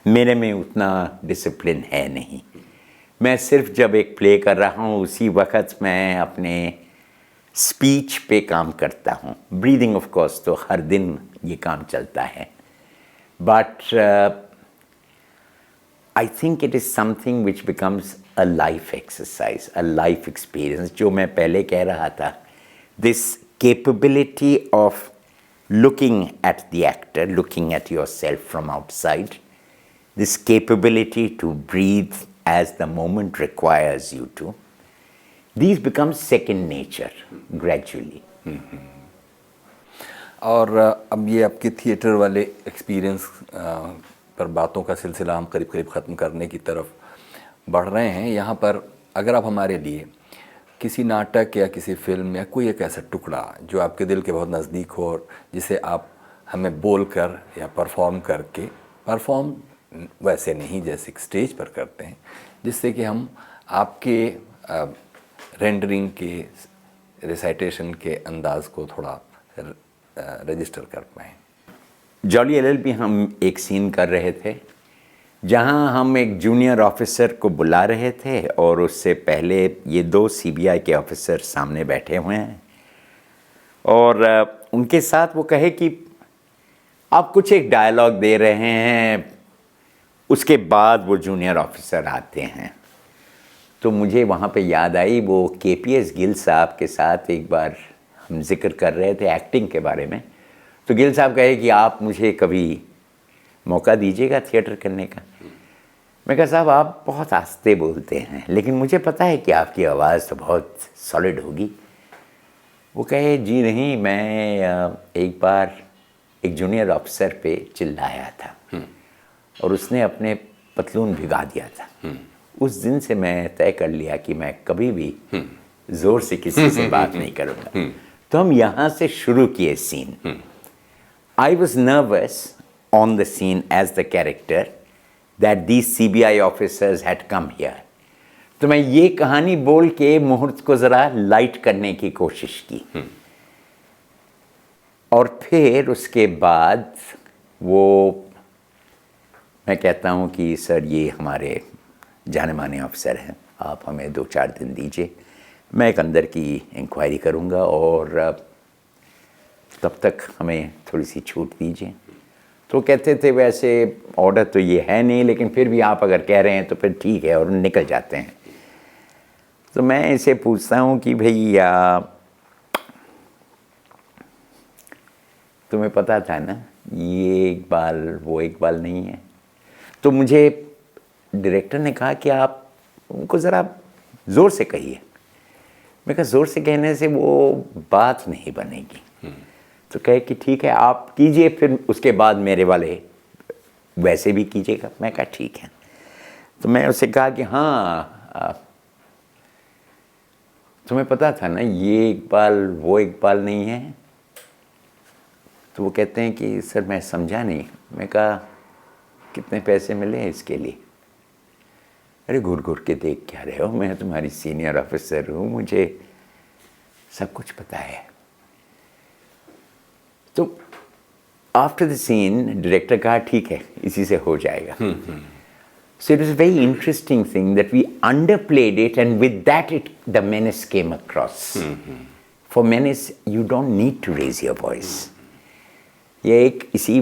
मेरे में उतना डिसिप्लिन है नहीं. मैं सिर्फ जब एक प्ले कर रहा हूँ उसी वक्त मैं अपने स्पीच पे काम करता हूँ. ब्रीदिंग ऑफ कोर्स तो हर दिन ये काम चलता है. But I think it is something which becomes a life exercise, a life experience. जो मैं पहले कह रहा था, this capability of looking at the actor, looking at yourself from outside, this capability to breathe as the moment requires you to, these become second nature gradually. और अब ये आपके थिएटर वाले एक्सपीरियंस पर बातों का सिलसिला हम करीब करीब ख़त्म करने की तरफ बढ़ रहे हैं. यहाँ पर अगर आप हमारे लिए किसी नाटक या किसी फिल्म या कोई एक ऐसा टुकड़ा जो आपके दिल के बहुत नज़दीक हो और जिसे आप हमें बोल कर या परफॉर्म करके, परफॉर्म वैसे नहीं जैसे स्टेज पर करते हैं, जिससे कि हम आपके रेंडरिंग के रिसाइटेशन के अंदाज को थोड़ा रजिस्टर कर पाएँ. जॉली एलएलबी हम एक सीन कर रहे थे जहां हम एक जूनियर ऑफिसर को बुला रहे थे और उससे पहले ये 2 सीबीआई के ऑफिसर सामने बैठे हुए हैं और उनके साथ वो कहे कि आप कुछ एक डायलॉग दे रहे हैं, उसके बाद वो जूनियर ऑफिसर आते हैं. तो मुझे वहाँ पे याद आई वो केपीएस गिल साहब के साथ एक बार हम जिक्र कर रहे थे एक्टिंग के बारे में. तो गिल साहब कहे कि आप मुझे कभी मौका दीजिएगा थिएटर करने का. मैं कहा साहब आप बहुत आस्ते बोलते हैं लेकिन मुझे पता है कि आपकी आवाज़ तो बहुत सॉलिड होगी. वो कहे जी नहीं, मैं एक बार एक जूनियर ऑफिसर पे चिल्लाया था और उसने अपने पतलून भिगा दिया था. उस दिन से मैं तय कर लिया कि मैं कभी भी ज़ोर से किसी से बात नहीं करूँगा. तो हम यहाँ से शुरू किए scene. I was nervous on the scene as the character that these CBI officers had come here. तो मैं ये कहानी बोल के मुहूर्त को ज़रा लाइट करने की कोशिश की. और फिर उसके बाद वो मैं कहता हूँ कि सर ये हमारे जाने माने अफसर हैं, आप हमें 2-4 दिन दीजिए, मैं एक अंदर की इंक्वायरी करूँगा और तब तक हमें थोड़ी सी छूट दीजिए. तो कहते थे वैसे ऑर्डर तो ये है नहीं लेकिन फिर भी आप अगर कह रहे हैं तो फिर ठीक है, और निकल जाते हैं. तो मैं इसे पूछता हूँ कि भैया तुम्हें पता था ना ये इकबाल वो इकबाल नहीं है. तो मुझे डायरेक्टर ने कहा कि आप उनको ज़रा ज़ोर से कहिए. मैं कहा ज़ोर से कहने से वो बात नहीं बनेगी. तो कहे कि ठीक है आप कीजिए, फिर उसके बाद मेरे वाले वैसे भी कीजिएगा. मैं कहा ठीक है. तो मैं उससे कहा कि हाँ तुम्हें पता था ना ये इकबाल वो इकबाल नहीं है. तो वो कहते हैं कि सर मैं समझा नहीं. मैं कहा कितने पैसे मिले हैं इसके लिए? अरे घूर घूर के देख क्या रहे हो, मैं तुम्हारी सीनियर ऑफिसर हूँ, मुझे सब कुछ पता है. तो आफ्टर द सीन डायरेक्टर कहा ठीक है इसी से हो जाएगा. So it was a very interesting thing that we underplayed it and with that the menace came across. For menace you don't need to raise your voice. ये एक इसी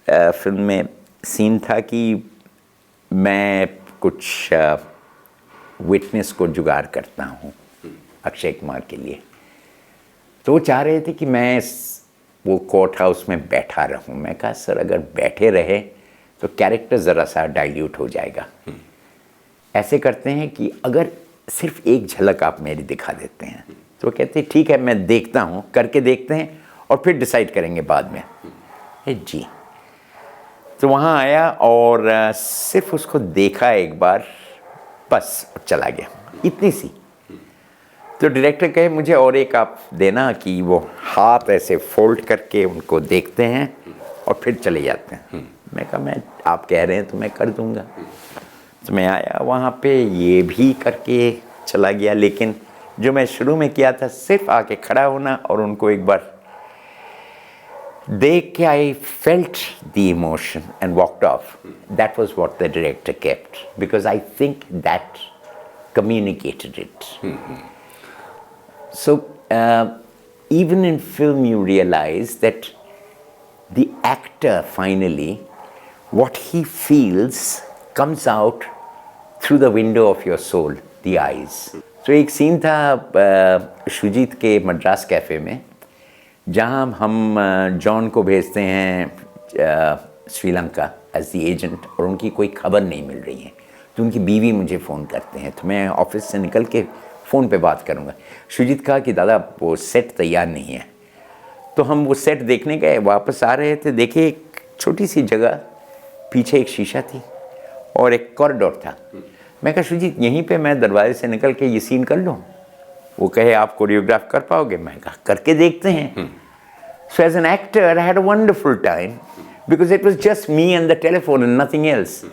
फिल्म में सीन था कि मैं कुछ विटनेस को जुगाड़ करता हूँ अक्षय कुमार के लिए. तो वो चाह रहे थे कि मैं वो कोर्ट हाउस में बैठा रहूं. मैं कहा सर अगर बैठे रहे तो कैरेक्टर ज़रा सा डाइल्यूट हो जाएगा. ऐसे करते हैं कि अगर सिर्फ एक झलक आप मेरी दिखा देते हैं. तो वो कहते हैं ठीक है मैं देखता हूँ, करके देखते हैं और फिर डिसाइड करेंगे बाद में. जी. तो वहाँ आया और सिर्फ उसको देखा एक बार बस चला गया, इतनी सी। तो डायरेक्टर कहे मुझे और एक आप देना, कि वो हाथ ऐसे फोल्ड करके उनको देखते हैं और फिर चले जाते हैं। मैं कहा मैं आप कह रहे हैं तो मैं कर दूंगा। तो मैं आया वहाँ पे, ये भी करके चला गया। लेकिन जो मैं शुरू में किया था, सिर्फ आके खड़ा होना और उनको एक बार देख के, I felt the emotion and walked off. That was what the director kept, because I think that communicated it. So, even in film, you realize that the actor finally, what he feels comes out through the window of your soul, the eyes. So, एक सीन था शुजीत के मद्रास कैफ़े में, जहाँ हम जॉन को भेजते हैं श्रीलंका एज द एजेंट, और उनकी कोई खबर नहीं मिल रही है। तो उनकी बीवी मुझे फ़ोन करते हैं, तो मैं ऑफिस से निकल के फ़ोन पे बात करूँगा। शुजीत कहा कि दादा वो सेट तैयार नहीं है। तो हम वो सेट देखने गए, वापस आ रहे थे, देखे एक छोटी सी जगह, पीछे एक शीशा थी और एक कॉरिडोर था। मैं कहा शुजीत यहीं पे मैं दरवाजे से निकल के ये सीन कर लूँ? वो कहे आप कोरियोग्राफ कर पाओगे? मैं कहा करके देखते हैं। So as an actor I had a wonderful time, because it was just me and the telephone and nothing else.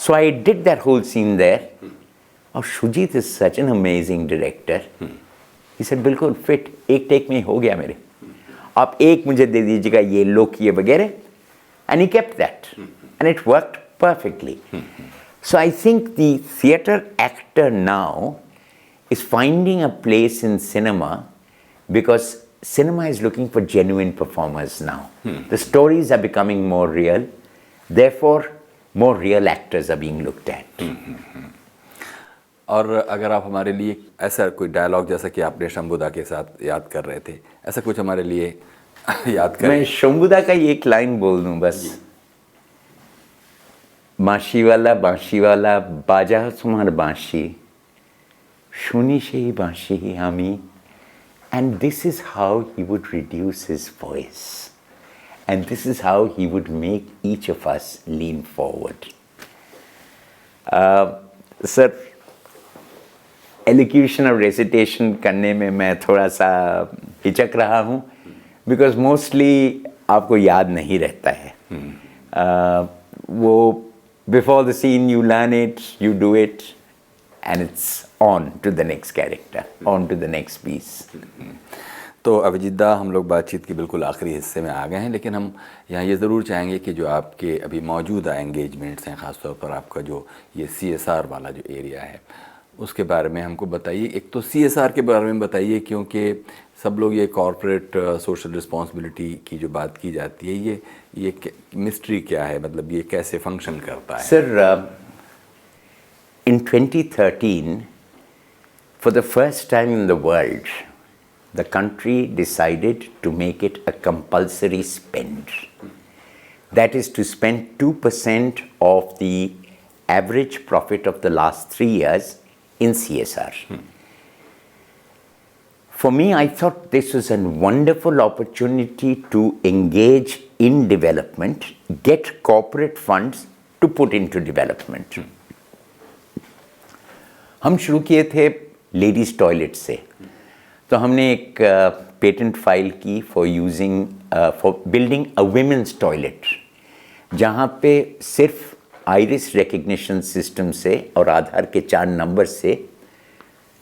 So I did that whole scene there. और Shoojit is such an amazing director. He said बिल्कुल फिट, एक टेक में हो गया मेरे, आप एक मुझे दे दीजिएगा, ये लुक ये वगैरह, and he kept that and it worked perfectly. So I think the theatre actor now is finding a place in cinema, because cinema is looking for genuine performers now. The stories are becoming more real, therefore more real actors are being looked at. और अगर आप हमारे लिए ऐसा कोई डायलॉग, जैसा कि आपने शंभुदा के साथ याद कर रहे थे, ऐसा कुछ हमारे लिए याद करें। मैं शंभुदा का ये एक लाइन बोल दूं बस। बांशी वाला बाजा तुम्हार बांशी, শুনি সেই বাঁশি আমি, and this is how he would reduce his voice, and this is how he would make each of us lean forward. Sir, elocution और recitation करने में मैं थोड़ा सा हिचक रहा हूँ, because mostly आपको याद नहीं रहता है। वो before the scene you learn it, you do it, and it's on to the next character, on to the next piece. तो अभिजीत दा, हम लोग बातचीत के बिल्कुल आखिरी हिस्से में आ गए हैं, लेकिन हम यहाँ ये ज़रूर चाहेंगे कि जो आपके अभी मौजूदा एंगेजमेंट्स हैं, ख़ासतौर पर आपका जो ये CSR वाला जो एरिया है, उसके बारे में हमको बताइए। एक तो CSR के बारे में बताइए, क्योंकि सब लोग ये कॉर्पोरेट सोशल रिस्पॉन्सिबिलिटी की जो बात की जाती है, ये मिस्ट्री क्या है, मतलब ये कैसे फंक्शन करता है? Sir, in 2013, for the first time in the world, the country decided to make it a compulsory spend. That is to spend 2% of the average profit of the last 3 years in CSR. For me, I thought this was a wonderful opportunity to engage in development, get corporate funds to put into development. हम शुरू किए थे लेडीज़ टॉयलेट से, तो हमने एक पेटेंट फाइल की for building a women's toilet, जहाँ पे सिर्फ आइरिस रिकग्निशन सिस्टम से और आधार के 4 नंबर से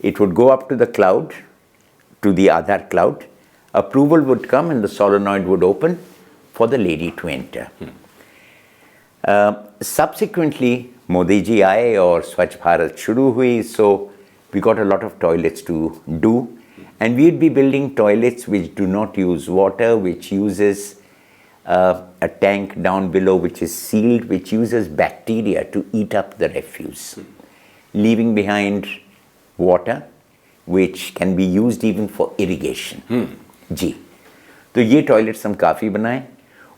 it would go up to the cloud, to the Aadhaar cloud, approval would come and the solenoid would open for the lady to enter. Subsequently, Modi ji आए और स्वच्छ भारत शुरू हुई, so we got a lot of toilets to do, and we'd be building toilets which do not use water, which uses a tank down below which is sealed, which uses bacteria to eat up the refuse, leaving behind water which can be used even for irrigation. जी, तो ये toilets हम काफ़ी बनाए।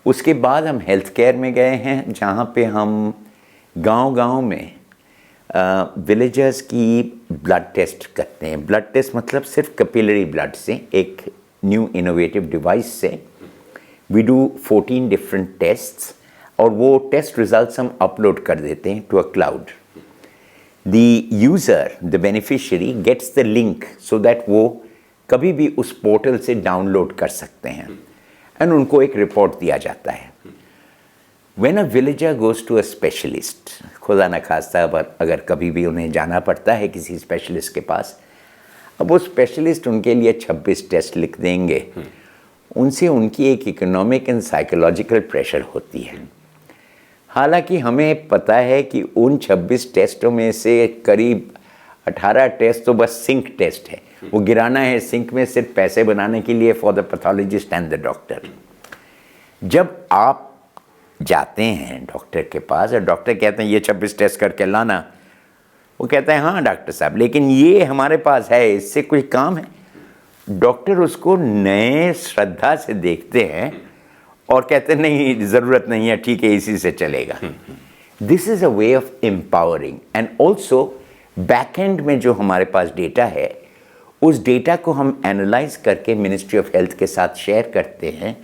उसके बाद हम हेल्थ केयर में गए हैं, जहाँ पे हम गांव-गांव में विलेजर्स की ब्लड टेस्ट करते हैं। ब्लड टेस्ट मतलब सिर्फ कैपिलरी ब्लड से, एक न्यू इनोवेटिव डिवाइस से वी डू 14 डिफरेंट टेस्ट्स, और वो टेस्ट रिजल्ट्स हम अपलोड कर देते हैं to a cloud. the user, the beneficiary gets the link so that वो कभी भी उस पोर्टल से डाउनलोड कर सकते हैं एंड उनको एक रिपोर्ट दिया जाता है. When a villager goes to a specialist, खुदा न खास्ता अगर कभी भी उन्हें जाना पड़ता है किसी स्पेशलिस्ट के पास, अब वो स्पेशलिस्ट उनके लिए 26 टेस्ट लिख देंगे. उनसे उनकी एक इकोनॉमिक एंड साइकोलॉजिकल प्रेशर होती है. हालांकि हमें पता है कि उन 26 टेस्टों में से करीब 18 टेस्ट तो बस सिंक टेस्ट है. वो गिराना है सिंक में सिर्फ पैसे बनाने के लिए for the pathologist and the doctor. जब आप जाते हैं डॉक्टर के पास और डॉक्टर कहते हैं ये 26 टेस्ट करके लाना, वो कहता है हाँ डॉक्टर साहब, लेकिन ये हमारे पास है, इससे कुछ काम है. डॉक्टर उसको नए श्रद्धा से देखते हैं और कहते हैं नहीं ज़रूरत नहीं है, ठीक है इसी से चलेगा. This is a way of empowering. And also back and में जो हमारे पास डेटा है, उस डेटा को हम एनालाइज करके मिनिस्ट्री ऑफ हेल्थ के साथ शेयर करते हैं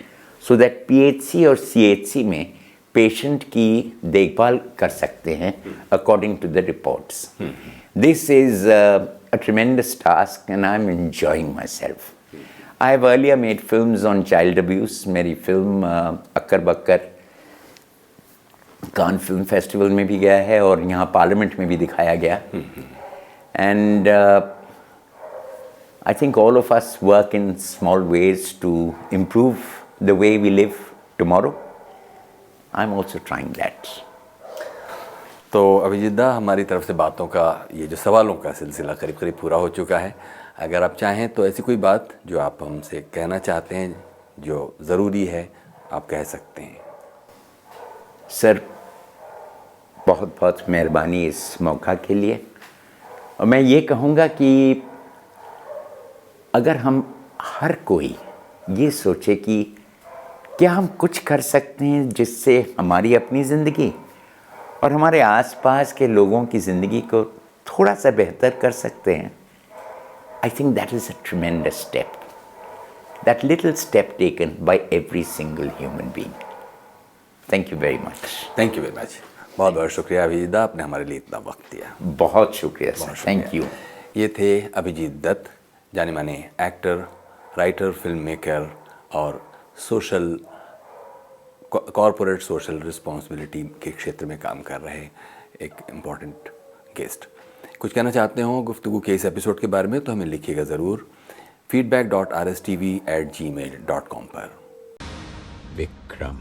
सो दैट पीएचसी और सीएचसी में पेशेंट की देखभाल कर सकते हैं according to the reports. This is a tremendous task and I'm enjoying myself. I have earlier made films on child abuse. मेरी film occur Bakkar Cannes film festival में भी गया है और यहाँ पार्लियामेंट में भी दिखाया गया. And I think all of us work in small ways to improve the way we live tomorrow. I'm also trying that. तो अभिजीत दा, हमारी तरफ से बातों का ये जो सवालों का सिलसिला करीब करीब पूरा हो चुका है. अगर आप चाहें तो ऐसी कोई बात जो आप हमसे कहना चाहते हैं जो ज़रूरी है, आप कह सकते हैं. सर बहुत बहुत मेहरबानी इस मौका के लिए. और मैं ये कहूँगा कि अगर हम हर कोई ये सोचे कि क्या हम कुछ कर सकते हैं जिससे हमारी अपनी ज़िंदगी और हमारे आसपास के लोगों की ज़िंदगी को थोड़ा सा बेहतर कर सकते हैं, I think that is a tremendous step. That little step taken by every single human being. Thank you very much. Thank you very much. बहुत बहुत शुक्रिया अभिजीत दा, आपने हमारे लिए इतना वक्त दिया. बहुत शुक्रिया सर. Thank you. ये थे अभिजीत दत्त, जाने माने एक्टर, राइटर, फिल्म मेकर और सोशल कॉरपोरेट सोशल रिस्पॉन्सिबिलिटी के क्षेत्र में काम कर रहे एक इम्पॉर्टेंट गेस्ट. कुछ कहना चाहते हो गुफ्तगू के इस एपिसोड के बारे में तो हमें लिखिएगा ज़रूर feedback.rstv@gmail.com पर. विक्रम,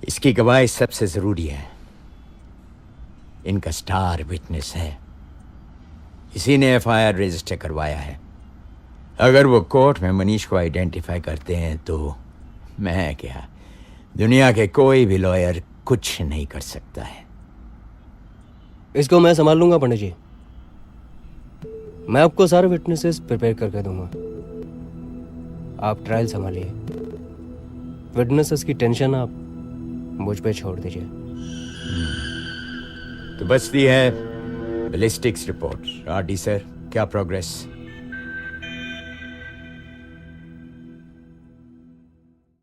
इसकी गवाही सबसे ज़रूरी है. इनका स्टार विटनेस है, इसी ने एफआईआर रजिस्टर करवाया है. अगर वो कोर्ट में मनीष को आइडेंटिफाई करते हैं तो मैं क्या, दुनिया के कोई भी लॉयर कुछ नहीं कर सकता है. इसको मैं संभाल लूंगा पंडित जी. मैं आपको सारे विटनेसेस प्रिपेयर करके दूंगा. आप ट्रायल संभालिए. विटनेसेस की टेंशन आप मुझ पे छोड़ दीजिए. तो बचती है बैलिस्टिक्स रिपोर्ट. आरडी सर, क्या प्रोग्रेस?